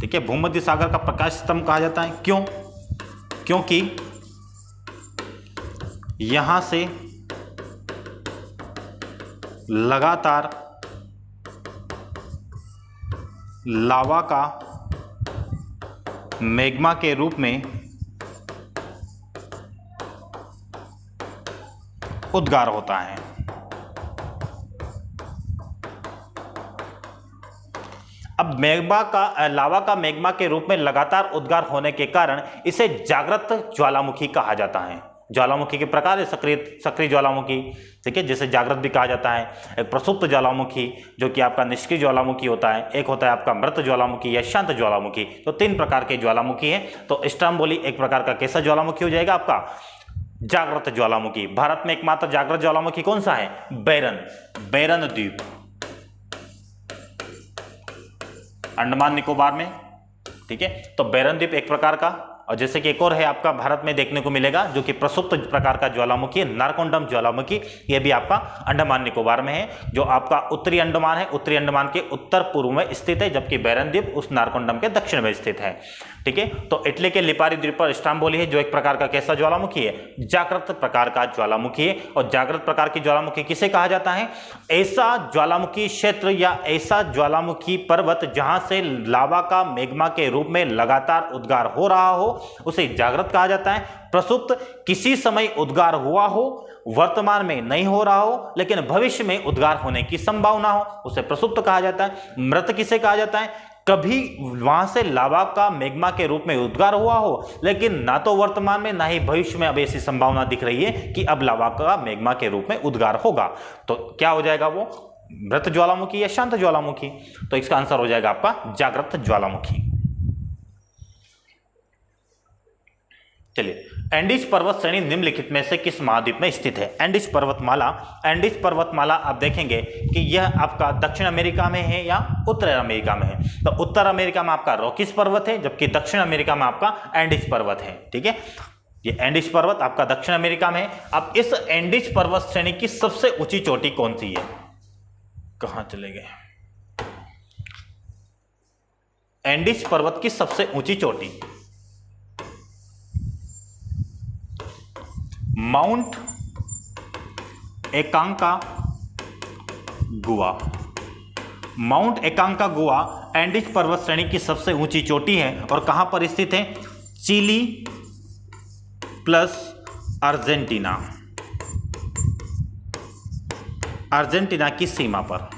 ठीक है, भूमध्य सागर का प्रकाश स्तंभ कहा जाता है। क्यों? क्योंकि यहां से लगातार लावा का मैग्मा के रूप में उद्गार होता है। अब लावा का मैग्मा के रूप में लगातार उद्गार होने के कारण इसे जागृत ज्वालामुखी कहा जाता है। ज्वालामुखी के प्रकार है सक्रिय ज्वालामुखी, ठीक है, जिसे जागृत भी कहा जाता है। एक प्रसुप्त ज्वालामुखी जो कि आपका निष्क्रिय ज्वालामुखी होता है। एक होता है आपका मृत ज्वालामुखी या शांत ज्वालामुखी। तो 3 प्रकार के ज्वालामुखी है। तो स्ट्रम्बोली एक प्रकार का कैसा ज्वालामुखी हो जाएगा आपका? जागृत ज्वालामुखी। भारत में एकमात्र जागृत ज्वालामुखी कौन सा है? बैरन द्वीप, अंडमान निकोबार में। ठीक है, तो बैरन द्वीप एक प्रकार का। और जैसे कि एक और है आपका भारत में देखने को मिलेगा जो कि प्रसुप्त प्रकार का ज्वालामुखी है, नारकोंडम ज्वालामुखी। यह भी आपका अंडमान निकोबार में है, जो आपका उत्तरी अंडमान है। उत्तरी अंडमान के उत्तर पूर्व में स्थित है, जबकि बैरन द्वीप उस नारकोंडम के दक्षिण में स्थित है। ठीक है, तो इटली के लिपारी द्वीप पर स्ट्रम्बोली है, जो एक प्रकार का कैसा ज्वालामुखी है? जागृत प्रकार का ज्वालामुखी है। और जागृत प्रकार की ज्वालामुखी किसे कहा जाता है? ऐसा ज्वालामुखी क्षेत्र या ऐसा ज्वालामुखी पर्वत जहां से लावा का मैग्मा के रूप में लगातार उद्गार हो रहा हो, उसे जागृत कहा जाता है। प्रसुप्त, किसी समय उद्गार हुआ हो, वर्तमान में नहीं हो रहा हो, लेकिन भविष्य में उद्गार होने की संभावना हो, उसे प्रसुप्त कहा जाता है। मृत किसे कहा जाता है? कभी वहां से लावा का मैग्मा के रूप में उद्गार हुआ हो, लेकिन ना तो वर्तमान में ना ही भविष्य में अब ऐसी संभावना दिख रही है कि अब लावा का मैग्मा के रूप में उद्गार होगा। तो क्या हो जाएगा वो, मृत ज्वालामुखी या शांत ज्वालामुखी? तो इसका आंसर हो जाएगा आपका जागृत ज्वालामुखी। चलिए, एंडीज पर्वत श्रेणी निम्नलिखित में से किस महाद्वीप में स्थित है? एंडीज पर्वतमाला आप देखेंगे कि यह आपका दक्षिण अमेरिका में है या उत्तर अमेरिका में है। तो उत्तर अमेरिका में आपका रॉकीज पर्वत है, जबकि दक्षिण अमेरिका में आपका एंडीज पर्वत है। ठीक है, ये एंडीज पर्वत आपका दक्षिण अमेरिका में है। अब इस एंडीज पर्वत श्रेणी की सबसे ऊंची चोटी कौन सी है? कहां चले गए? एंडीज पर्वत की सबसे ऊंची चोटी माउंट एकांकागुआ। माउंट एकांकागुआ एंडीज पर्वत श्रेणी की सबसे ऊंची चोटी है और कहां पर स्थित है? चिली प्लस अर्जेंटीना, अर्जेंटीना की सीमा पर।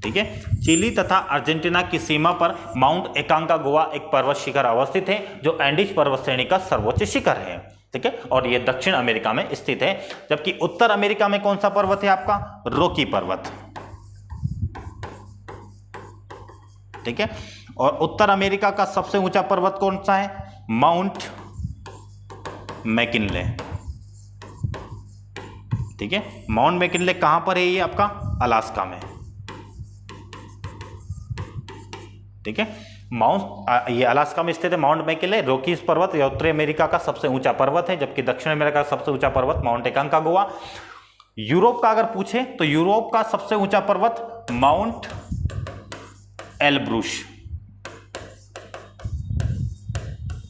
ठीक है, चिली तथा अर्जेंटीना की सीमा पर माउंट एकांकागुआ एक पर्वत शिखर अवस्थित है जो एंडीज पर्वत श्रेणी का सर्वोच्च शिखर है। ठीक है, और यह दक्षिण अमेरिका में स्थित है। जबकि उत्तर अमेरिका में कौन सा पर्वत है आपका? रॉकी पर्वत। ठीक है, और उत्तर अमेरिका का सबसे ऊंचा पर्वत कौन सा है? Mount McKinley. ठीक है, माउंट मैकिनले कहां पर है? ये आपका अलास्का में। ठीक है, ये अलास्का में स्थित है माउंट मैकिनले। रॉकीज पर्वत या उत्तरी अमेरिका का सबसे ऊंचा पर्वत है, जबकि दक्षिण अमेरिका का सबसे ऊंचा पर्वत माउंट एकांकागुआ। यूरोप का अगर पूछे तो यूरोप का सबसे ऊंचा पर्वत माउंट एलब्रूस।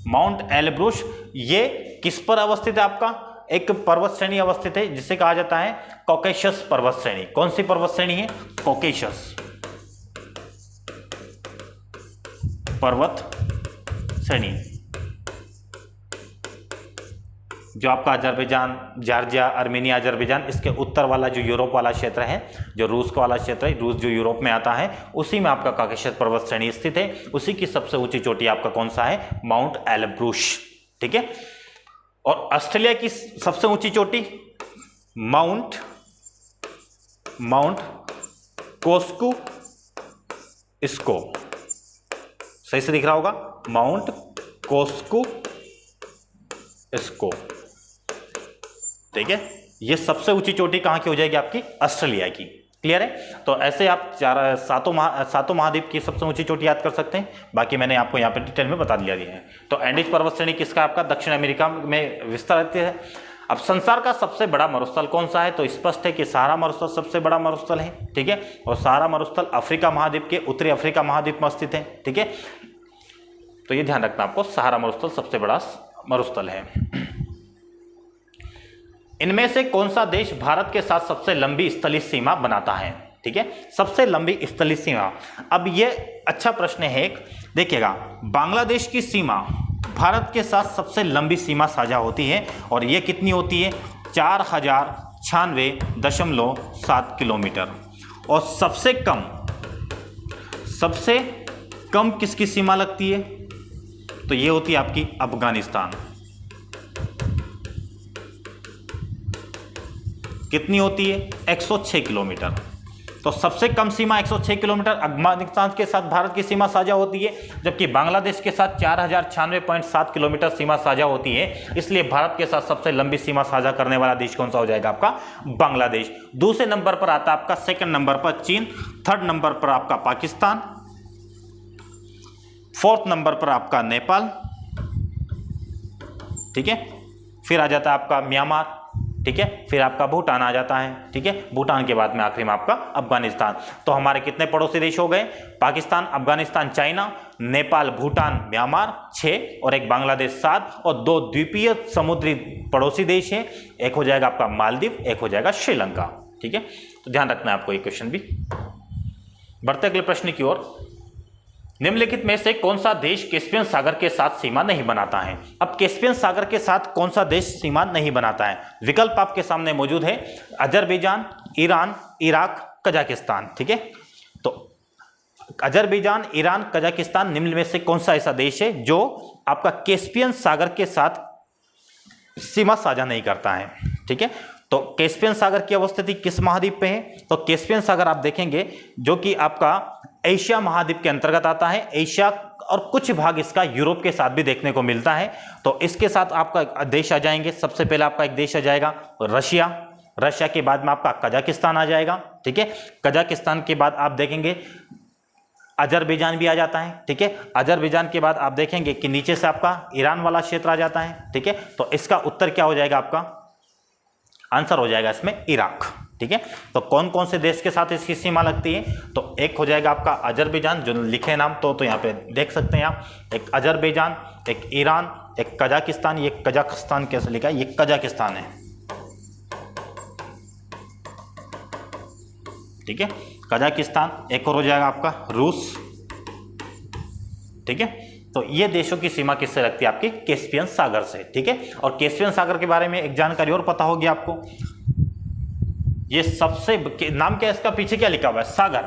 माउंट एलब्रूस ये किस पर अवस्थित है आपका? एक पर्वत श्रेणी अवस्थित है जिसे कहा जाता है कॉकेशस पर्वत श्रेणी। कौन सी पर्वत श्रेणी है? कॉकेशस पर्वत श्रेणी, जो आपका अजरबैजान, जॉर्जिया, आर्मेनिया, अजरबैजान, इसके उत्तर वाला जो यूरोप वाला क्षेत्र है, जो रूस का वाला क्षेत्र है, रूस जो यूरोप में आता है, उसी में आपका कॉकेशस पर्वत श्रेणी स्थित है। उसी की सबसे ऊंची चोटी आपका कौन सा है? Mount Elbrus. ठीक है, और ऑस्ट्रेलिया की सबसे ऊंची चोटी माउंट कोस्कू इसको, सही से दिख रहा होगा, माउंट कोस्कू इसको। ठीक है, ये सबसे ऊंची चोटी कहां की हो जाएगी? आपकी ऑस्ट्रेलिया की। क्लियर है? तो ऐसे आप सातों महाद्वीप की सबसे ऊंची चोटी याद कर सकते हैं। बाकी मैंने आपको यहाँ पे डिटेल में बता दिया है। तो एंडीज पर्वत श्रेणी किसका? आपका दक्षिण अमेरिका में विस्तारित है। अब संसार का सबसे बड़ा मरुस्थल कौन सा है? तो स्पष्ट है कि सहारा मरुस्थल सबसे बड़ा मरुस्थल है। ठीक है, और सहारा मरुस्थल अफ्रीका महाद्वीप के उत्तरी अफ्रीका महाद्वीप में स्थित है। ठीक है, तो ये ध्यान रखना आपको, सहारा मरुस्थल सबसे बड़ा मरुस्थल है। इनमें से कौन सा देश भारत के साथ सबसे लंबी स्थलीय सीमा बनाता है? ठीक है, सबसे लंबी स्थलीय सीमा। अब ये अच्छा प्रश्न है एक, देखिएगा, बांग्लादेश की सीमा भारत के साथ सबसे लंबी सीमा साझा होती है और ये कितनी होती है? 4096.7 किलोमीटर। और सबसे कम किसकी सीमा लगती है? तो ये होती है आपकी अफगानिस्तान। कितनी होती है? 106 किलोमीटर। तो सबसे कम सीमा 106 किलोमीटर अफगानिस्तान के साथ भारत की सीमा साझा होती है, जबकि बांग्लादेश के साथ 4096.7 किलोमीटर सीमा साझा होती है। इसलिए भारत के साथ सबसे लंबी सीमा साझा करने वाला देश कौन सा हो जाएगा? आपका बांग्लादेश। दूसरे नंबर पर आता है आपका, सेकंड नंबर पर चीन, थर्ड नंबर पर आपका पाकिस्तान, फोर्थ नंबर पर आपका नेपाल। ठीक है, फिर आ जाता है आपका म्यांमार। ठीक है, फिर आपका भूटान आ जाता है। ठीक है, भूटान के बाद में आखिरी में आपका अफगानिस्तान। तो हमारे कितने पड़ोसी देश हो गए? पाकिस्तान, अफगानिस्तान, चाइना, नेपाल, भूटान, म्यांमार 6 और एक बांग्लादेश 7 और 2 द्वीपीय समुद्री पड़ोसी देश है। एक हो जाएगा आपका मालदीव, एक हो जाएगा श्रीलंका। ठीक है, तो ध्यान रखना है आपको ये क्वेश्चन भी। बढ़ते अगले प्रश्न की ओर। निम्नलिखित में से कौन सा देश कैस्पियन सागर के साथ सीमा नहीं बनाता है? अब कैस्पियन सागर के साथ कौन सा देश सीमा नहीं बनाता है? विकल्प आपके सामने मौजूद है, अजरबैजान, ईरान, इराक, कजाकिस्तान। ठीक है, तो अजरबैजान, ईरान, कजाकिस्तान निम्न में से कौन सा ऐसा देश है जो आपका कैस्पियन सागर के साथ सीमा साझा नहीं करता है? ठीक है, तो कैस्पियन सागर की अवस्थिति किस महाद्वीप पे है? तो कैस्पियन सागर आप देखेंगे जो कि आपका एशिया महाद्वीप के अंतर्गत आता है। एशिया और कुछ भाग इसका यूरोप के साथ भी देखने को मिलता है। तो इसके साथ आपका देश आ जाएंगे, सबसे पहले आपका एक देश आ जाएगा रशिया, रशिया के बाद में आपका कजाकिस्तान आ जाएगा। ठीक है, कजाकिस्तान के बाद आप देखेंगे अजरबैजान भी आ जाता है। ठीक है, अजरबैजान के बाद आप देखेंगे कि नीचे से आपका ईरान वाला क्षेत्र आ जाता है। ठीक है, तो इसका उत्तर क्या हो जाएगा? आपका आंसर हो जाएगा इसमें इराक। ठीक है, तो कौन कौन से देश के साथ इसकी सीमा लगती है? तो एक हो जाएगा आपका अजरबैजान, जो लिखे नाम तो यहाँ पे देख सकते हैं आप, एक अजरबैजान, एक ईरान, एक कजाकिस्तान। ये कजाकिस्तान कैसे लिखा है? ये कजाकिस्तान है। ठीक है, कजाकिस्तान। एक और हो जाएगा आपका रूस। ठीक है, तो ये देशों की सीमा किससे लगती है? आपकी कैस्पियन सागर से। ठीक है, और कैस्पियन सागर के बारे में एक जानकारी और पता होगी आपको, ये सबसे नाम क्या है इसका, पीछे क्या लिखा हुआ है? सागर।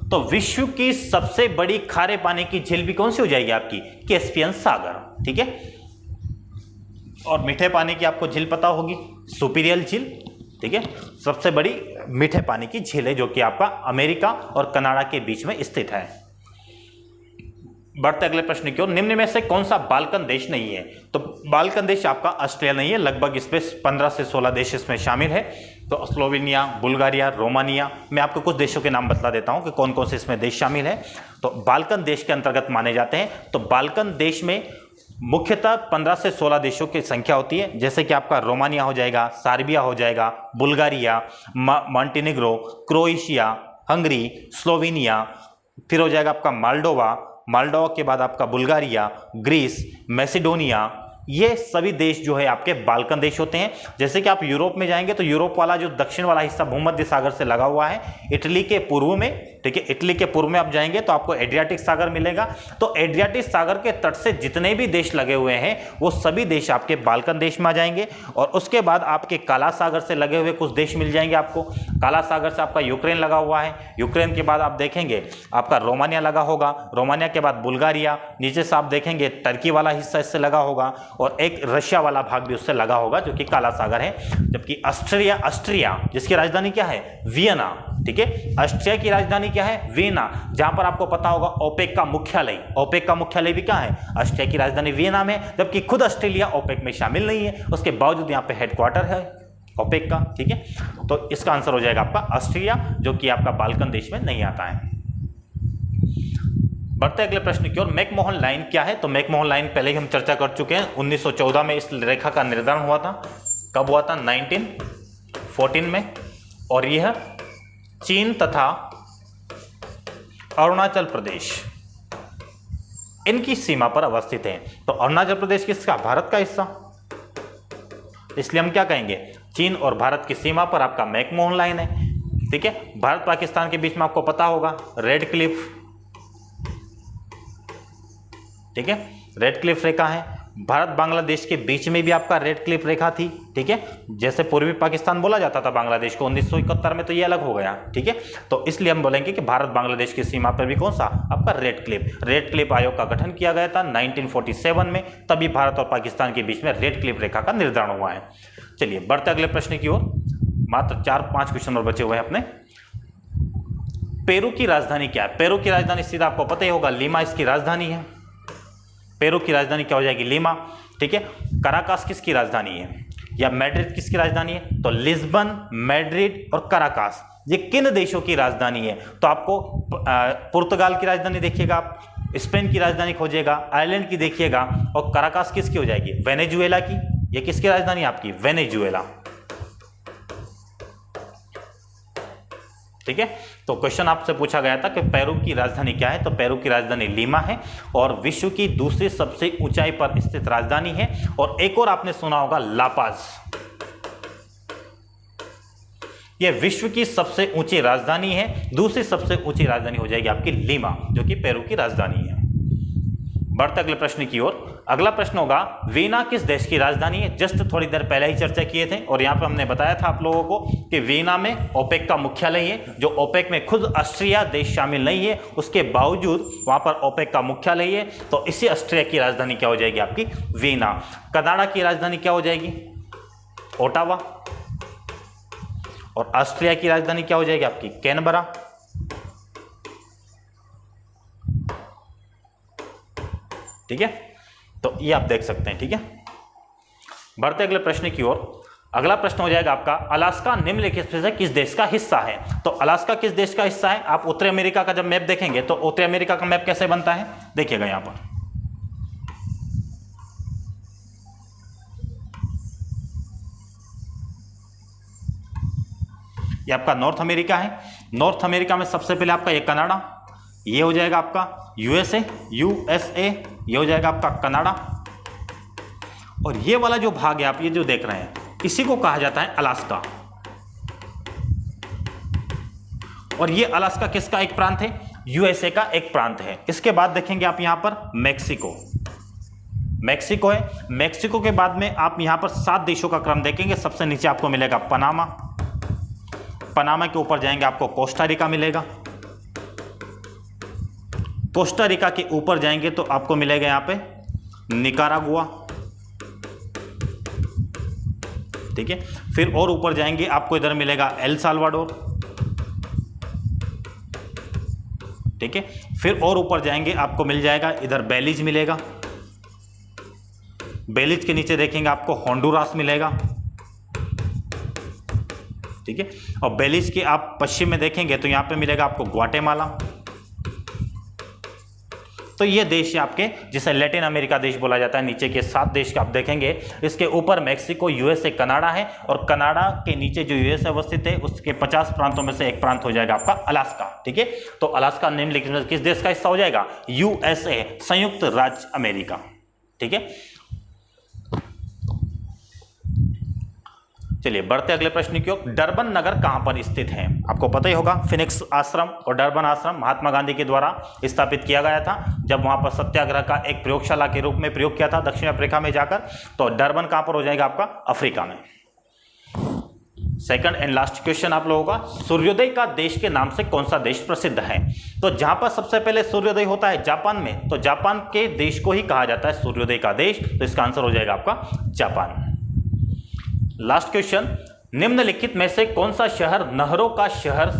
तो विश्व की सबसे बड़ी खारे पानी की झील भी कौन सी हो जाएगी? आपकी कैस्पियन सागर। ठीक है, और मीठे पानी की आपको झील पता होगी, सुपीरियल झील। ठीक है, सबसे बड़ी मीठे पानी की झील है जो कि आपका अमेरिका और कनाडा के बीच में स्थित है। बढ़ते अगले प्रश्न की ओर, निम्न में से कौन सा बाल्कन देश नहीं है? तो बाल्कन देश आपका ऑस्ट्रिया नहीं है, लगभग इसमें 15 से 16 देश इसमें शामिल है। तो स्लोवेनिया, बुल्गारिया, रोमानिया, मैं आपको कुछ देशों के नाम बतला देता हूं कि कौन कौन से इसमें देश शामिल है। तो बाल्कन देश के अंतर्गत माने जाते हैं। तो बाल्कन देश में मुख्यतः 15 से 16 देशों की संख्या होती है, जैसे कि आपका रोमानिया हो जाएगा, सर्बिया हो जाएगा, Bulgaria, Montenegro, Croatia, Hungary, Slovenia, फिर हो जाएगा आपका माल्डोवा, माल्डोवा के बाद आपका बुल्गारिया, ग्रीस, मैसेडोनिया। ये सभी देश जो है आपके बाल्कन देश होते हैं। जैसे कि आप यूरोप में जाएंगे तो यूरोप वाला जो दक्षिण वाला हिस्सा भूमध्य सागर से लगा हुआ है, इटली के पूर्व में। ठीक है, इटली के पूर्व में आप जाएंगे तो आपको एड्रियाटिक सागर मिलेगा। तो एड्रियाटिक सागर के तट से जितने भी देश लगे हुए हैं वो सभी देश आपके बाल्कन देश में आ जाएंगे। और उसके बाद आपके काला सागर से लगे हुए कुछ देश मिल जाएंगे आपको। काला सागर से आपका यूक्रेन लगा हुआ है, यूक्रेन के बाद आप देखेंगे आपका रोमानिया लगा होगा, रोमानिया के बाद बुल्गारिया, नीचे से आप देखेंगे टर्की वाला हिस्सा इससे लगा होगा, और एक रशिया वाला भाग भी उससे लगा होगा जो कि काला सागर है। जबकि ऑस्ट्रिया जिसकी राजधानी क्या है? वियना। ठीक है, ऑस्ट्रिया की राजधानी क्या है? वियना, जहां पर आपको पता होगा ओपेक का मुख्यालय, ओपेक का मुख्यालय भी कहां है? ऑस्ट्रिया की राजधानी वियना में। जबकि खुद ऑस्ट्रेलिया ओपेक में शामिल नहीं है, उसके बावजूद यहां पे हेडक्वार्टर है ओपेक का। ठीक है, तो इसका आंसर हो जाएगा आपका ऑस्ट्रिया, जो कि आपका बाल्कन देश में नहीं आता है। बढ़ते अगले प्रश्न की ओर, मैकमोहन लाइन क्या है? तो मैकमोहन लाइन पहले ही हम चर्चा कर चुके हैं। 1914 में इस रेखा का निर्धारण हुआ था। कब हुआ था? 1914 में। और यह चीन तथा अरुणाचल प्रदेश इनकी सीमा पर अवस्थित है। तो अरुणाचल प्रदेश किसका? भारत का हिस्सा, इसलिए हम क्या कहेंगे? चीन और भारत की सीमा पर आपका मैकमोहन लाइन है। ठीक है, भारत पाकिस्तान के बीच में आपको पता होगा रेड क्लिफ। ठीक है, रेड क्लिफ रेखा है। भारत बांग्लादेश के बीच में भी आपका रेड क्लिफ रेखा थी। ठीक है, जैसे पूर्वी पाकिस्तान बोला जाता था बांग्लादेश को, 1971 में तो ये अलग हो गया। ठीक है, तो इसलिए हम बोलेंगे कि भारत बांग्लादेश की सीमा पर भी कौन सा? आपका रेड क्लिफ आयोग का गठन किया गया था 1947 में, तभी भारत और पाकिस्तान के बीच में रेड क्लिफ रेखा का निर्धारण हुआ है। चलिए बढ़ते अगले प्रश्न की ओर, मात्र 4-5 क्वेश्चन और बचे हुए हैं अपने। पेरू की राजधानी क्या है? पेरू की राजधानी सीधा आपको पता ही होगा, लीमा इसकी राजधानी है। पेरू की राजधानी क्या हो जाएगी? लीमा। ठीक है, कराकास किसकी राजधानी है? या मैड्रिड किसकी राजधानी है? तो लिस्बन, मैड्रिड और कराकास ये किन देशों की राजधानी है? तो आपको पुर्तगाल की राजधानी देखिएगा आप, स्पेन की राजधानी खोजिएगा, आयरलैंड की देखिएगा, और कराकास किसकी हो जाएगी? वेनेजुएला की। ये किसकी राजधानी है आपकी? वेनेजुएला। ठीक है, तो क्वेश्चन आपसे पूछा गया था कि पेरू की राजधानी क्या है? तो पेरू की राजधानी लीमा है और विश्व की दूसरी सबसे ऊंचाई पर स्थित राजधानी है। और एक और आपने सुना होगा लापाज, यह विश्व की सबसे ऊंची राजधानी है। दूसरी सबसे ऊंची राजधानी हो जाएगी आपकी लीमा, जो कि पेरू की राजधानी है। बढ़ते अगले प्रश्न की ओर। अगला प्रश्न होगा, वीना किस देश की राजधानी है? जस्ट थोड़ी देर पहले ही चर्चा किए थे और यहाँ पे हमने बताया था आप लोगों को कि वीना में ओपेक का मुख्यालय है। जो ओपेक में खुद ऑस्ट्रिया देश शामिल नहीं है, उसके बावजूद वहां पर ओपेक का मुख्यालय है। तो इसी ऑस्ट्रिया की राजधानी क्या हो जाएगी आपकी? वीना। कनाडा की राजधानी क्या हो जाएगी? ओटावा। और ऑस्ट्रिया की राजधानी क्या हो जाएगी आपकी? कैनबरा। ठीक है, तो ये आप देख सकते हैं। ठीक है, बढ़ते अगले प्रश्न की ओर। अगला प्रश्न हो जाएगा आपका, अलास्का निम्नलिखित में से किस देश का हिस्सा है? तो अलास्का किस देश का हिस्सा है? आप उत्तरी अमेरिका का जब मैप देखेंगे तो उत्तरी अमेरिका का मैप कैसे बनता है देखिएगा यहां पर। ये आपका नॉर्थ अमेरिका है। नॉर्थ अमेरिका में सबसे पहले आपका ये कनाडा, ये हो जाएगा आपका यूएसए, ये हो जाएगा आपका कनाडा। और ये वाला जो भाग है आप ये जो देख रहे हैं, इसी को कहा जाता है अलास्का। और ये अलास्का किसका एक प्रांत है? यूएसए का एक प्रांत है। इसके बाद देखेंगे आप यहां पर मैक्सिको है। मैक्सिको के बाद में आप यहां पर 7 देशों का क्रम देखेंगे। सबसे नीचे आपको मिलेगा पनामा। पनामा के ऊपर जाएंगे आपको कोस्टा रिका मिलेगा। कोस्टा रिका के ऊपर जाएंगे तो आपको मिलेगा यहां पे निकारागुआ। ठीक है, फिर और ऊपर जाएंगे आपको इधर मिलेगा एल साल्वाडोर। ठीक है, फिर और ऊपर जाएंगे आपको मिल जाएगा इधर बेलीज मिलेगा। बेलीज के नीचे देखेंगे आपको होंडुरास मिलेगा। ठीक है, और बेलीज के आप पश्चिम में देखेंगे तो यहां पे मिलेगा आपको ग्वाटेमाला। तो ये देश है आपके जिसे लैटिन अमेरिका देश बोला जाता है। नीचे के 7 देश का आप देखेंगे, इसके ऊपर मैक्सिको, यूएसए, कनाडा है। और कनाडा के नीचे जो यूएसए अवस्थित है उसके 50 प्रांतों में से एक प्रांत हो जाएगा आपका अलास्का। ठीक है, तो अलास्का निम्नलिखित में किस देश का हिस्सा हो जाएगा? यूएसए, संयुक्त राज्य अमेरिका। ठीक है, चलिए बढ़ते अगले प्रश्न की ओर। डरबन नगर कहां पर स्थित है? आपको पता ही होगा, फिनिक्स आश्रम और डरबन आश्रम महात्मा गांधी के द्वारा स्थापित किया गया था जब वहां पर सत्याग्रह का एक प्रयोगशाला के रूप में प्रयोग किया था दक्षिण अफ्रीका में जाकर। तो डरबन कहां पर हो जाएगा आपका? अफ्रीका में। सेकंड एंड लास्ट क्वेश्चन आप लोगों का, सूर्योदय का देश के नाम से कौन सा देश प्रसिद्ध है? तो जहां पर सबसे पहले सूर्योदय होता है जापान में, तो जापान के देश को ही कहा जाता है सूर्योदय का देश। तो इसका आंसर हो जाएगा आपका जापान। लास्ट क्वेश्चन, निम्नलिखित में से कौन सा शहर नहरों का शहर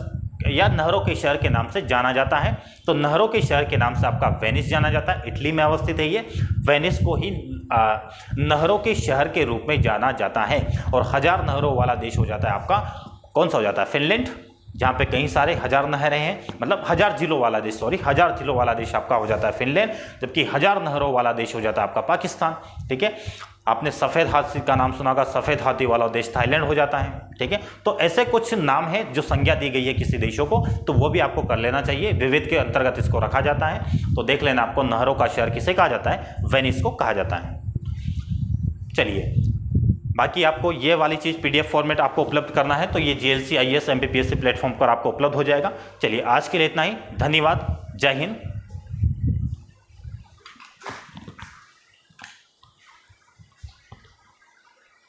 या नहरों के शहर के नाम से जाना जाता है? तो नहरों के शहर के नाम से आपका वेनिस जाना जाता है। इटली में अवस्थित है ये। वेनिस को ही नहरों के शहर के रूप में जाना जाता है। और 1000 नहरों वाला देश हो जाता है आपका, कौन सा हो जाता है? फिनलैंड, जहाँ पे कई सारे 1000 नहरें हैं, मतलब 1000 जिलों वाला देश, 1000 जिलों वाला देश आपका हो जाता है फिनलैंड। जबकि 1000 नहरों वाला देश हो जाता है आपका पाकिस्तान। ठीक है, आपने सफ़ेद हाथी का नाम सुना होगा, सफ़ेद हाथी वाला देश थाईलैंड हो जाता है। ठीक है, तो ऐसे कुछ नाम है जो संज्ञा दी गई है किसी देशों को, तो वो भी आपको कर लेना चाहिए। विविध के अंतर्गत इसको रखा जाता है। तो देख लेना आपको नहरों का शहर किसे कहा जाता है? वेनिस को कहा जाता है। चलिए, बाकी आपको ये वाली चीज़ PDF फॉर्मेट आपको उपलब्ध करना है तो ये GLC IAS MPPSC प्लेटफॉर्म पर आपको उपलब्ध हो जाएगा। चलिए, आज के लिए इतना ही। धन्यवाद। जय हिंद,